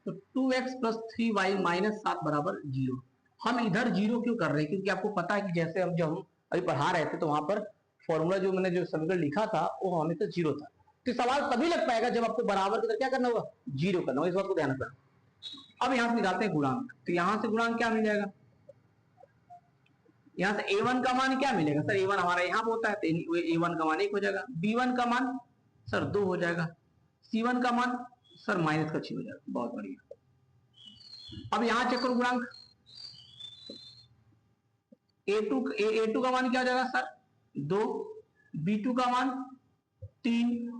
तो 2x प्लस 3y माइनस 7 बराबर 0। हम इधर 0 क्यों कर रहे हैं, क्योंकि आपको पता है कि जैसे हम जब अभी पढ़ा रहे थे तो वहां पर फॉर्मूला जो मैंने जो समीकरण लिखा था वो हमेशा 0 था। तो सवाल तभी लग पाएगा जब आपको बराबर की तरह क्या करना होगा, 0 करना होगा, इस बात को ध्यान रखना। अब यहां से निकालते हैं गुणांक, तो यहां से गुणांक क्या मिल जाएगा, यहां से a1 का मान क्या मिलेगा सर, a1 हमारा यहां पे होता है, तो a1 का मान 1 हो जाएगा, b1 का मान सर 2 हो जाएगा, c1 का मान सर माइनस का 6 हो जाएगा। बहुत बढ़िया। अब यहां चेक करो गुणांक, a2 का मान क्या हो जाएगा सर 2, b2 का मान 3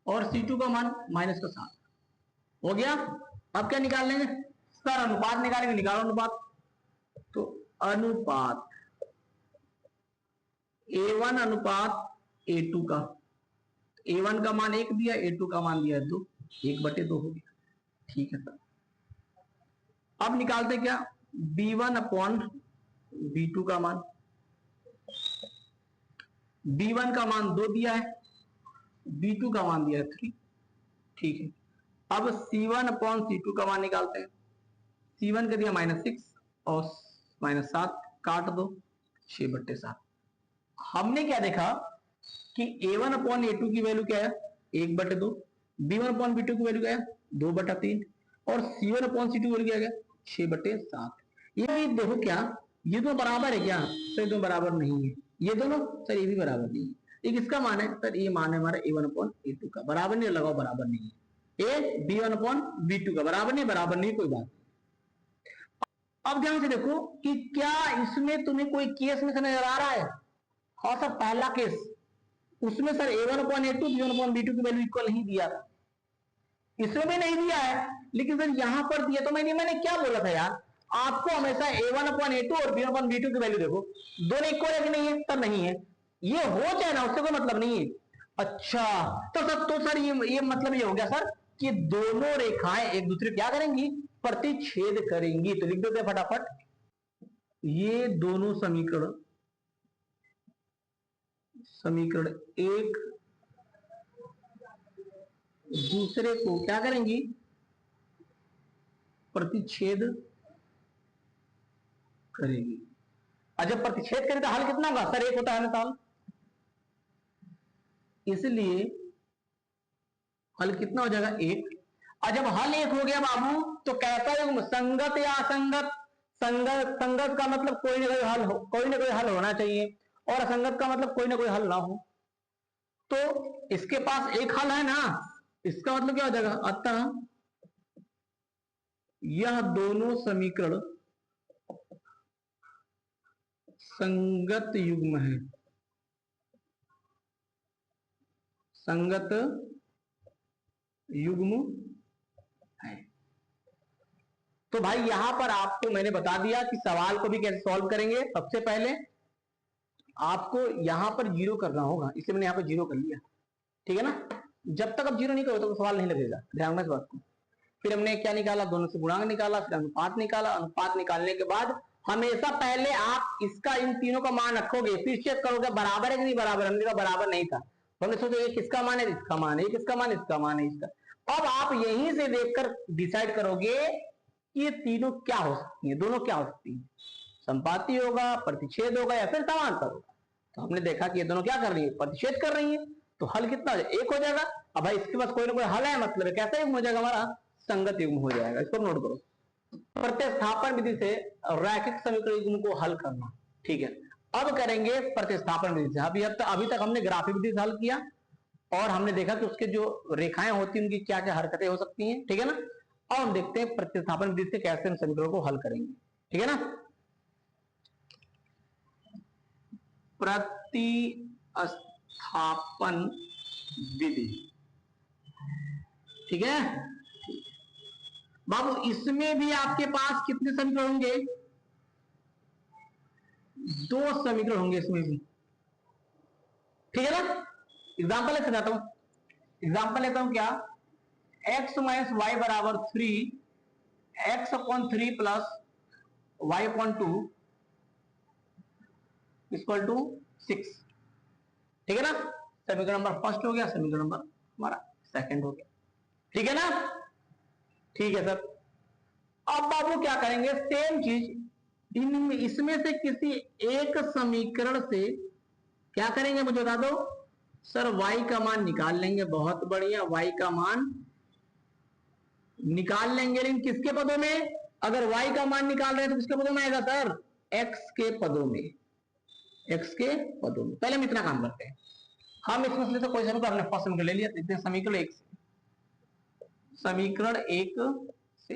और c2 का मान माइनस का 7 हो गया। अब क्या निकाल लेंगे सर, अनुपात निकालेंगे, निकालो अनुपात। तो अनुपात a1 अनुपात a2 का, a1 का मान 1 दिया, a2 का मान दिया 2, 1/2 हो गया। ठीक है सर। अब निकालते क्या, b1 अपॉन b2 का मान, b1 का मान 2 दिया है, b2 का मान दिया है 3। ठीक है। अब c1 अपॉन c2 का मान निकालते हैं, c1 का दिया -6 और -7, काट दो, 6/7। हमने क्या देखा कि a1 अपॉन a2 की वैल्यू क्या है 1/2, b1 अपॉन b2 की वैल्यू क्या है 2/3 और c1 अपॉन c2 की वैल्यू क्या है 6/7। ये देखो क्या, ये दोनों बराबर है क्या सर, दोनों बराबर नहीं है, ये दोनों सर ये भी बराबर नहीं है। एक इसका मान है सर, ये मान है हमारा a1 अपॉन a2 का, बराबर नहीं लगाओ, बराबर नहीं है। ए b1 अपॉन b2 का बराबर नहीं, बराबर नहीं, कोई बात। अब ध्यान से देखो कि क्या इसमें तुम्हें कोई केस में नजर आ रहा है, हाँ सर पहला केस, उसमें sir a1 upon a2 b1 upon b2 की वैल्यू इक्वल नहीं दिया था, इसमें भी नहीं दिया है, लेकिन सर यहां पर दिया। तो मैंने क्या बोला था यार, आपको हमेशा a1 अपॉन a2 और b1 अपॉन b2 की वैल्यू देखो, दोनों इक्वल है कि नहीं है, सर नहीं है, ये हो चाहे ना उससे कोई मतलब नहीं है। अच्छा, तो सर ये मतलब ये हो गया सर कि दोनों रेखाएं एक दूसरे क्या करेंगी, प्रतिच्छेद करेंगी। तो लिख देते फटाफट, ये दोनों समीकरण एक दूसरे को क्या करेंगी, प्रतिच्छेद करेगी। और जब प्रतिच्छेद करें तो हल कितना होगा सर, एक होता है ना हल, इसलिए हल कितना हो जाएगा 1। और जब हल 1 हो गया बाबू, तो कैसा युग्म, संगत या असंगत, संगत का मतलब कोई ना कोई हल हो, कोई ना कोई हल होना चाहिए, और असंगत का मतलब कोई ना कोई हल ना हो। तो इसके पास एक हल है ना, इसका मतलब क्या हो जाएगा, अतः यह दोनों समीकरण संगत युग्म है, संगत युग्म है। तो भाई यहां पर आपको मैंने बता दिया कि सवाल को भी कैसे सॉल्व करेंगे। सबसे पहले आपको यहां पर 0 करना होगा, इसलिए मैंने यहां पर 0 कर लिया, ठीक है ना। जब तक आप 0 नहीं करोगे तो सवाल नहीं लगेगा, ध्यान रखना इस बात को। फिर हमने क्या निकाला, दोनों से गुणांक निकाला, फिर अनुपात निकाला। अनुपात निकालने के बाद हमेशा पहले आप इसका इन तीनों का मान रखोगे, फिर चेक करोगे बराबर है कि नहीं बराबर। हमने कहा बराबर नहीं था, हमने सोचा ये किसका मान है, इसका मान है, किसका मान, इसका मान है, इसका। अब आप यहीं से देखकर डिसाइड करोगे कि ये तीनों क्या हो सकती है, दोनों क्या हो सकती है, संपाती होगा, प्रतिच्छेद होगा, या फिर समांतर होगा। तो हमने देखा कि ये दोनों क्या कर रही है, प्रतिच्छेद कर रही है, तो हल कितना हो जाएगा, 1 हो जाएगा। अब भाई इसके पास कोई ना कोई हल है, मतलब कैसा युग्म हो जाएगा हमारा, संगत युग्म हो जाएगा। इसको नोट करो, प्रतिस्थापन विधि से रैखिक समीकरण युग्म को हल करना, ठीक है। अब करेंगे प्रतिस्थापन विधि से। अभी तक हमने ग्राफिक विधि से हल किया, और हमने देखा कि उसके जो रेखाएं होती हैं उनकी क्या क्या हरकतें हो सकती हैं, ठीक है ना। और हम देखते हैं प्रतिस्थापन विधि से कैसे हम समीकरणों को हल करेंगे, ठीक है ना। प्रतिस्थापन विधि, ठीक है बाबू। इसमें भी आपके पास कितने समीकरण होंगे, 2 समीकरण होंगे इसमें भी, ठीक है ना। एग्जाम्पल से बताता हूं, एग्जाम्पल लेता हूं क्या, x माइनस वाई बराबर 3, x upon 3 plus y upon 2 equal to 6। ठीक है ना, समीकरण नंबर फर्स्ट हो गया, समीकरण नंबर हमारा सेकंड हो गया। ठीक है ना, ठीक है सर। अब बाबू क्या करेंगे, सेम चीज इनमें इसमें से किसी एक समीकरण से क्या करेंगे मुझे बता दो सर, y का मान निकाल लेंगे। बहुत बढ़िया, y का मान निकाल लेंगे, लेकिन किसके पदों में? अगर y का मान निकाल रहे हैं तो किसके पदों में आएगा सर? x के पदों में, x के पदों में। पहले हम इतना काम करते हैं, हम इसमें से तो कोई समीकरण अपने फर्स्ट समीकरण ले लिया, देखते हैं समीकरण एक से। समीकरण एक से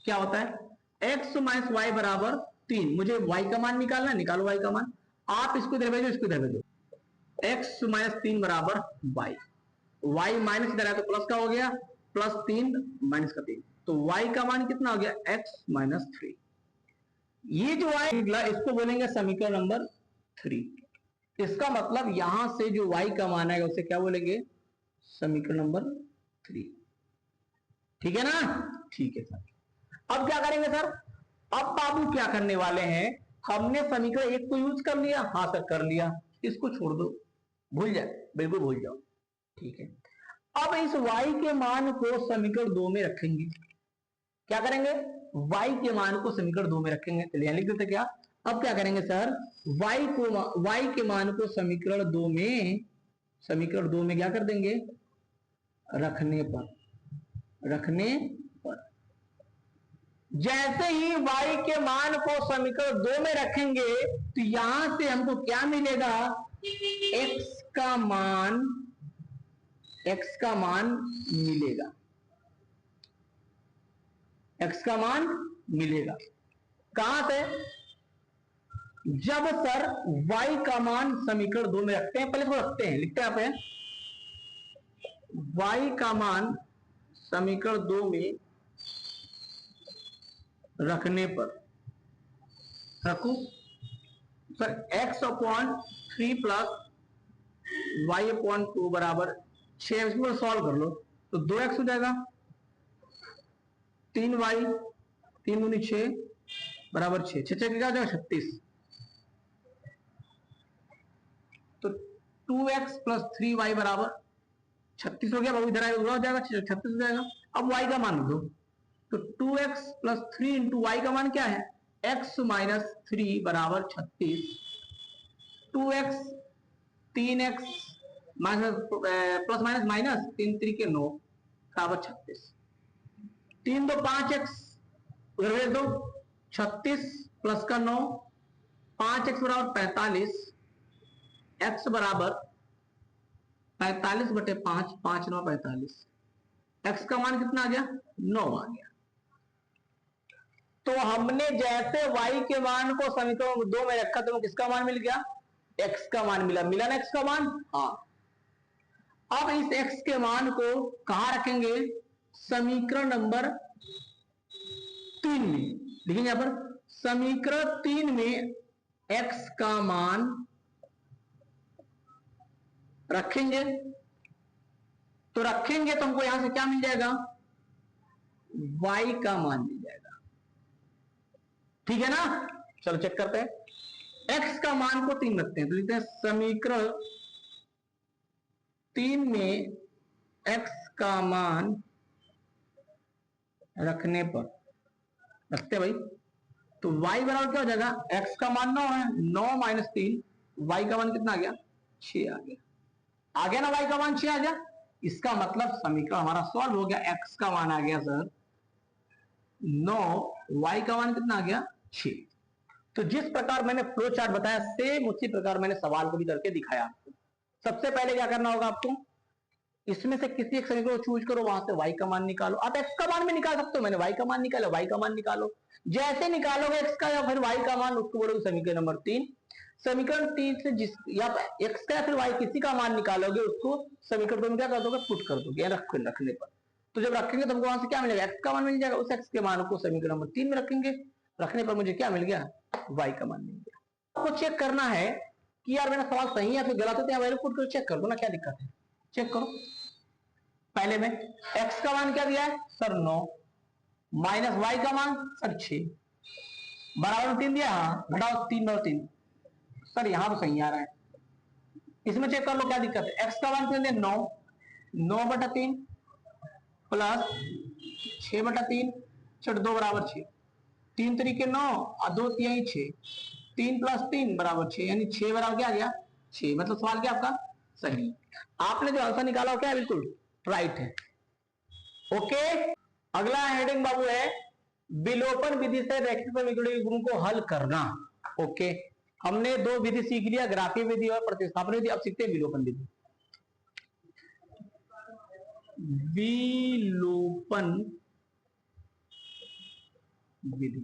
क्या होता है, x माइनस वाई बराबर 3। मुझे y का मान निकालना है, निकालो y का मान। आप इसको इधर भेजो, इसको इधर भेजो। x माइनस 3 बराबर y, y माइनस इधर है तो प्लस का हो गया, प्लस 3 माइनस का 3, तो y का मान कितना हो गया, x माइनस 3। ये जो y निकला इसको बोलेंगे समीकरण नंबर 3। इसका मतलब यहां से जो y का मान आएगा उसे क्या बोलेंगे, समीकरण नंबर 3। ठीक है ना, ठीक है सर। अब क्या करेंगे सर, अब बाबू क्या करने वाले हैं, हमने समीकरण एक को यूज कर लिया, हाँ सर कर लिया, इसको छोड़ दो, भूल जाए, बिल्कुल भूल जाओ। ठीक है, अब इस y के मान को समीकरण 2 में रखेंगे। क्या करेंगे, y के मान को समीकरण 2 में रखेंगे। चलिए लिख देते क्या, अब क्या करेंगे सर, y के मान को समीकरण 2 में, समीकरण 2 में क्या कर देंगे, रखने पर, रखने पर। जैसे ही y के मान को समीकरण 2 में रखेंगे तो यहां से हमको क्या मिलेगा, x का मान, x का मान मिलेगा, x का मान मिलेगा। कहां से, जब सर y का मान समीकरण 2 में रखते हैं, पहले तो रखते हैं, लिखते हैं यहाँ पे y का मान समीकरण 2 में रखने पर, रखू sir x upon 3 plus y upon 2 बराबर 6। इसको सॉल्व कर लो तो 2x हो जाएगा, 3y, 3 दूनी 6 बराबर 6, 6 क्या हो जाएगा 36। तो 2x प्लस 3y बराबर 36 हो गया बाबू, इधर आएगा हो जाएगा 36 हो जाएगा। अब y का मान दो, तो 2x प्लस 3 इंटू वाई का मान क्या है, x माइनस 3 बराबर 36। 2x 3x minus plus minus minus 3 3 के 9 बराबर 36। 3 2 5x उधर भेज दो, 36 प्लस का 9, 5x बराबर 45, x बराबर 45 बटे 5, 5 9 45, x का मान कितना आ गया, 9 आ गया। तो हमने जैसे y के मान को समीकरण 2 में रखा तो किसका मान मिल गया, x का मान मिला, मिला ना x का मान, हाँ। अब इस x के मान को कहां रखेंगे, समीकरण नंबर 3 में। लिखेंगे यहां पर समीकरण 3 में x का मान रखेंगे, तो रखेंगे तो हमको यहां से क्या मिल जाएगा, y का मान मिल जाएगा। ठीक है ना, चलो चेक करते हैं। x का मान को 3 रखते हैं तो लिखते हैं समीकरण 3 में x का मान रखने पर, रखते हैं भाई, तो y बराबर क्या हो जाएगा, x का मान 9 है, 9 माइनस 3, y का मान कितना आ गया, 6 आ गया। आ गया ना, y का मान 6 आ गया। इसका मतलब समीकरण हमारा सॉल्व हो गया, x का मान आ गया सर 9, y का मान कितना आ गया 6। तो जिस प्रकार मैंने फ्लो चार्ट बताया सेम उसी प्रकार मैंने सवाल को भी करके दिखाया आपको। सबसे पहले क्या करना होगा आपको, इसमें से किसी एक समीकरण को चूज करो, वहां से y का मान निकालो। आप x का मान भी निकाल सकते हो, मैंने y का मान निकाला, y का मान निकालो। जैसे निकालोगे x का या फिर y का मान, उसको बोलोगे समीकरण नंबर 3। समीकरण 3 से जिस या x का या फिर y किसी का मान निकालोगे, उसको समीकरण 2 में क्या कर दोगे, पुट कर दोगे या रखने पर। तो जब रखेंगे तो हमको वहां से क्या मिलेगा, x का मान मिल जाएगा। उस x के मान को समीकरण नंबर 3 में रखेंगे, रखने पर मुझे क्या मिल गया, y का मान मिल गया। आपको चेक करना है कि यार मेरा सवाल सही है फिर गलत है, तो वैल्यू पुट कर चेक कर दो ना, क्या दिक्कत है, चेक करो। पहले में x का मान क्या दिया है सर 9, माइनस y का मान सर 6, बराबर में 3 दिया, हाँ घटाओ 3 और 3, सर यहां तो सही आ रहा है, इसमें चेक कर लो क्या दिक्कत है। x का मान कितने 9, 9/3 प्लस 6/3, चट 2 बराबर 6, 3 तरीके 9 और 2 तिहाई 6, 3 + 3 बराबर 6, यानी 6 बराबर क्या आ गया 6, मतलब सवाल क्या आपका सही। आपने जो आंसर निकाला हो क्या बिल्कुल राइट है। ओके, अगला हेडिंग बाबू है विलोपन विधि से रैखिक समीकरणों गुण को हल करना। ओके, हमने 2 विधि सीख लिया, ग्राफीय विधि और प्रतिस्थापन विधि, अब सीखते हैं विलोपन विधि। विलोपन विधि,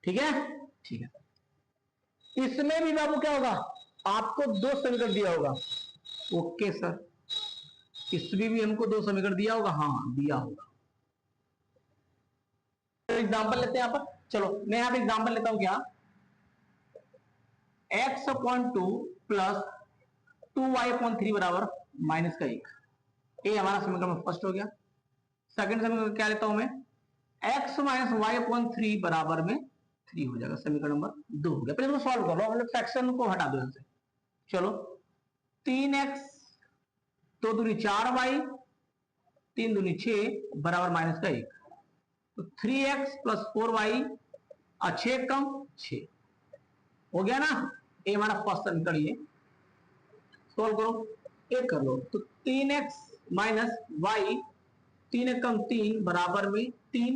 ठीक है, ठीक है। इसमें भी बाबू क्या होगा, आपको 2 समीकरण दिया होगा। ओके सर, इसमें भी हमको 2 समीकरण दिया होगा, हाँ दिया होगा। एग्जांपल लेते हैं यहां पर, चलो मैं यहां पे एग्जांपल लेता हूं क्या, x/2 प्लस 2y/3 बराबर -1, ये हमारा समीकरण फर्स्ट हो गया। सेकंड समीकरण क्या लेता हूं मैं, x - y/3 बराबर में 3 हो जाएगा, समीकरण नंबर 2 हो गया। पहले इसको सॉल्व कर लो, मतलब फ्रैक्शन को हटा दो यहां से। चलो 3x 2 दूनी 4y 3 दूनी 6 बराबर -1, तो 3x + 4y 6 कम 6 हो गया ना, ये हमारा फर्स्ट समीकरण, ये सोल्व करो, एक कर लो, तो 3x - y 3 कम 3 बराबर में 3,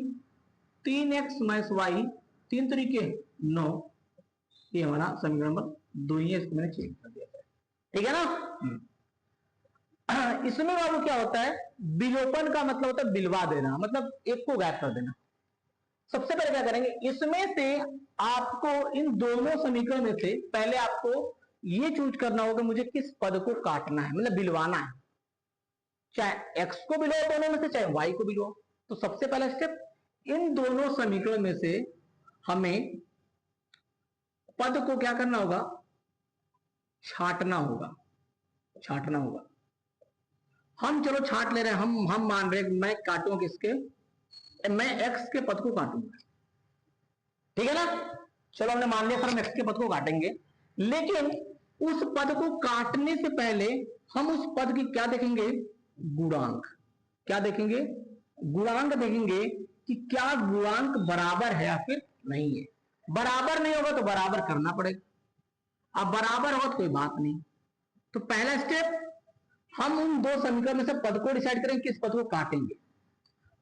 3x - y 3 तरीके 9, ये हमारा समीकरण नंबर 2 ही है, इसको मैंने चेक कर दिया, ठीक है ना। इसमें बाबू क्या होता है, विलोपन का मतलब होता है बिलवा देना, मतलब एक को गायब कर देना। सबसे पहले क्या करेंगे, इसमें से आपको इन दोनों समीकरण में से पहले आपको ये चूज करना होगा मुझे किस पद को काटना है, मतलब बिलवाना है, चाहे x को बिलो दोनों में से, चाहे y को बिलो। तो सबसे पहला स्टेप, इन दोनों समीकरण में से हमें पद को क्या करना होगा, छाटना होगा, छाटना होगा। हम चलो छाट ले रहे हैं, हम मान रहे हैं मैं काटूंगा किसके, मैं x के पद को काटूंगा, ठीक है ना। चलो हमने मान लिया सर हम x के पद को काटेंगे, लेकिन उस पद को काटने से पहले हम उस पद की क्या देखेंगे, गुणांक, क्या देखेंगे, गुणांक देखेंगे कि क्या गुणांक बराबर है या फिर नहीं है। बराबर नहीं होगा तो बराबर करना पड़ेगा, अब बराबर होगा तो कोई बात नहीं। तो पहला स्टेप, हम उन 2 समीकरण में से पद को डिसाइड करेंगे किस पद को काटेंगे।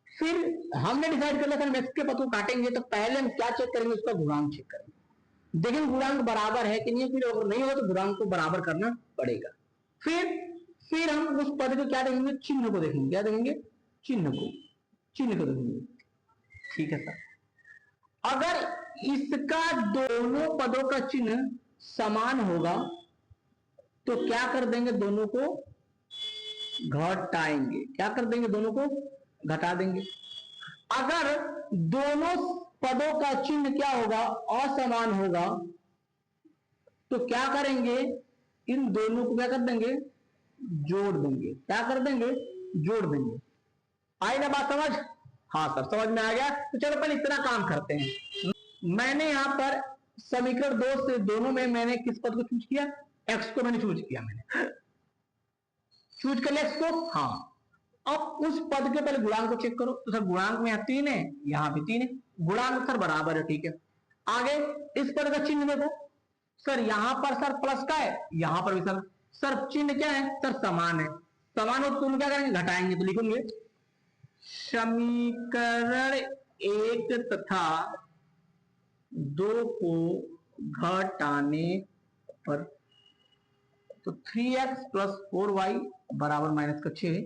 फिर हमने डिसाइड कर लिया था हम x के पद को काटेंगे, तो पहले हम क्या चेक करेंगे, उसका गुणांक चेक करेंगे, देखेंगे गुणांक बराबर है कि नहीं। फिर अगर नहीं होगा तो गुणांक को बराबर करना पड़ेगा। फिर हम उस पद को क्या देखेंगे, चिन्ह को देखेंगे, क्या देखेंगे, चिन्ह को, चिन्ह को देखेंगे, ठीक है सर। अगर इसका दोनों पदों का चिन्ह समान होगा तो क्या कर देंगे, दोनों को घटाएंगे, क्या कर देंगे, दोनों को घटा देंगे। अगर दोनों पदों का चिन्ह क्या होगा, असमान होगा, तो क्या करेंगे, इन दोनों को क्या कर देंगे, जोड़ देंगे, क्या कर देंगे, जोड़ देंगे। आई ना बात समझ, हाँ सर समझ में आ गया। तो चलो पहले इतना काम करते हैं, मैंने यहां पर समीकरण 2 से दोनों में मैंने किस पद को चूज किया, x को मैंने चूज किया, मैंने चूज कर लिया x को, हाँ। अब उस पद के पहले गुणांक को चेक करो, तो सर गुणांक में यहाँ 3 है, यहाँ भी 3 है, गुणांक सर बराबर है, ठीक है। आगे इस पद का चिन्ह देखो, सर यहां पर सर प्लस का है, यहां पर भी सर चिन्ह क्या है, सर समान है, समान हो तो तुम क्या करेंगे, घटाएंगे, तो लिखेंगे समीकरण 1 तथा 2 को घटाने पर, तो 3x + 4y बराबर -6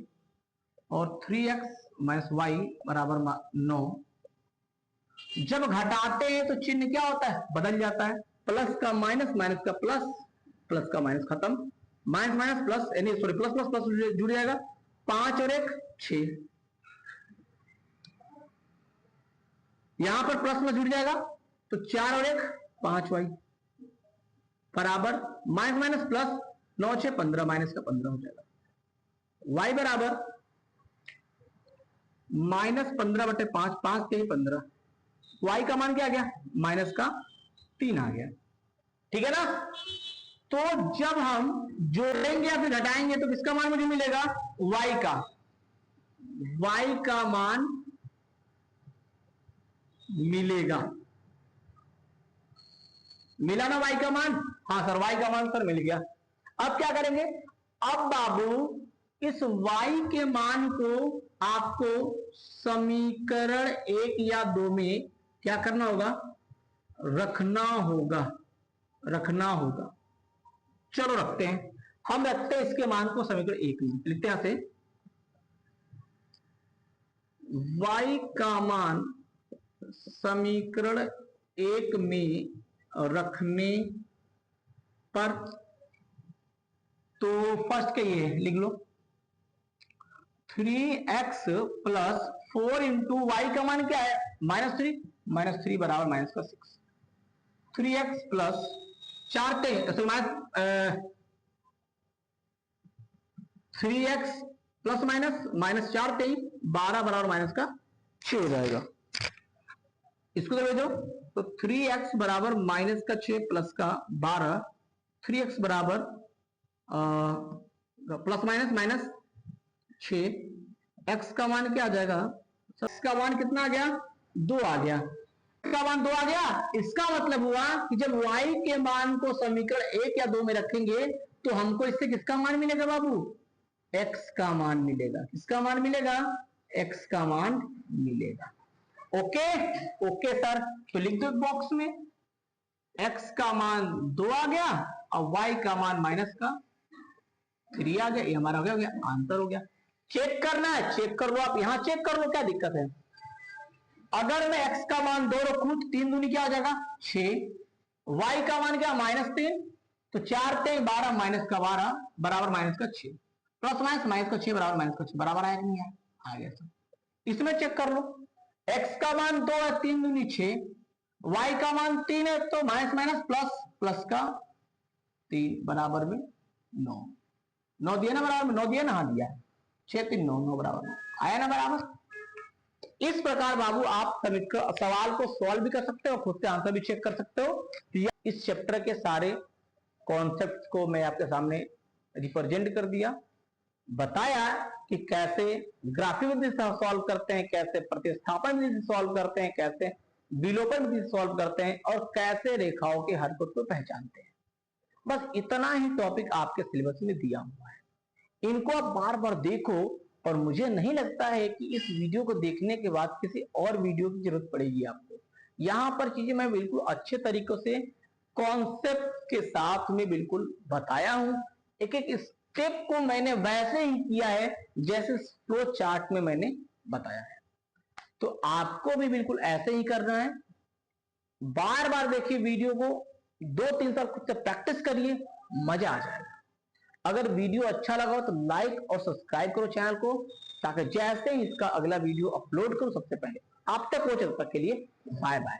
और 3x - y बराबर 9। जब घटाते हैं तो चिन्ह क्या होता है, बदल जाता है, प्लस का माइनस, माइनस का प्लस, प्लस का माइनस खत्म, माइनस माइनस प्लस, यानी सॉरी प्लस प्लस प्लस जुड़ जाएगा, 5 और 1 6, यहां पर प्लस में जुड़ जाएगा, तो 4 और 1 5y बराबर माइनस माइनस प्लस, 9 6 15, माइनस का 15 हो जाएगा। y बराबर -15/5, 5 के 15, y का मान क्या आ गया, -3 आ गया। ठीक है ना। तो जब हम जोड़ेंगे या फिर घटाएंगे तो किसका मान मुझे मिलेगा, y का मान मिलेगा। मिला ना y का मान, हाँ सर y का मान सर मिल गया। अब क्या करेंगे, अब बाबू इस y के मान को आपको समीकरण 1 या 2 में क्या करना होगा, रखना होगा। चलो रखते हैं, हम रखते हैं इसके मान को समीकरण 1 में, लिखते हैं ऐसे, y का मान समीकरण 1 में रखने पर, तो फर्स्ट के ये लिख लो 3x प्लस 4 इंटू वाई का मान क्या है, -3 बराबर -6, 3x प्लस 4 3x प्लस -4 12 बराबर -6 हो जाएगा। इसको तो भेजो, तो 3x बराबर -6 प्लस का 12, 3x बराबर प्लस -6, x का मान क्या आ जाएगा, x का मान कितना आ गया, 2 आ गया। का मान 2 आ गया, इसका मतलब हुआ कि जब y के मान को समीकरण 1 या 2 में रखेंगे तो हमको इससे किसका मान मिलेगा बाबू, x का मान मिलेगा। किसका मान मिलेगा, x का मान मिलेगा। ओके सर, तो लिख दो बॉक्स में x का मान 2 आ गया और y का मान -3 आ गया। ये हमारा हो गया आंसर हो गया। चेक करना है, चेक कर लो, आप यहां चेक कर लो, क्या दिक्कत है। अगर मैं x का मान 2 रखूं तो 3 दूनी क्या आ जाएगा 6, y का मान क्या -3, तो 4 3 12 -12 बराबर -6, प्लस -6 बराबर -6 बराबर आया कि नहीं आया, आ गया सर। इसमें चेक कर लो, x का मान 2 है, 3 दूनी 6, y का मान 3 है, तो प्लस का 3 बराबर में 9 दिया ना, बराबर में 9 दिया ना, हाँ दिया, 6 3 9 बराबर 9 आया ना बराबर। इस प्रकार बाबू आप सवाल को सॉल्व भी कर सकते हो, खुद से आंसर भी चेक कर सकते हो। इस चैप्टर के सारे कॉन्सेप्ट को मैं आपके सामने रिप्रेजेंट कर दिया, बताया कि कैसे ग्राफिक विधि से सॉल्व करते हैं, कैसे प्रतिस्थापन विधि से सॉल्व करते हैं, कैसे विलोपन विधि से सॉल्व करते हैं और कैसे रेखाओं की हरकत को पहचानते हैं। बस इतना ही टॉपिक आपके सिलेबस में दिया हुआ है, इनको आप बार बार देखो। और मुझे नहीं लगता है कि इस वीडियो को देखने के बाद किसी और वीडियो की जरूरत पड़ेगी आपको। यहां पर चीजें मैं बिल्कुल अच्छे तरीकों से कॉन्सेप्ट के साथ में बिल्कुल बताया हूं, एक एक स्टेप को मैंने वैसे ही किया है जैसे फ्लो चार्ट में मैंने बताया है। तो आपको भी बिल्कुल ऐसे ही करना है, बार बार देखिए वीडियो को, 2-3 साल खुद से प्रैक्टिस करिए, मजा आ जाएगा। अगर वीडियो अच्छा लगा हो तो लाइक और सब्सक्राइब करो चैनल को, ताकि जैसे ही इसका अगला वीडियो अपलोड करो सबसे पहले आप तक पहुंचे। तब तक के लिए बाय बाय।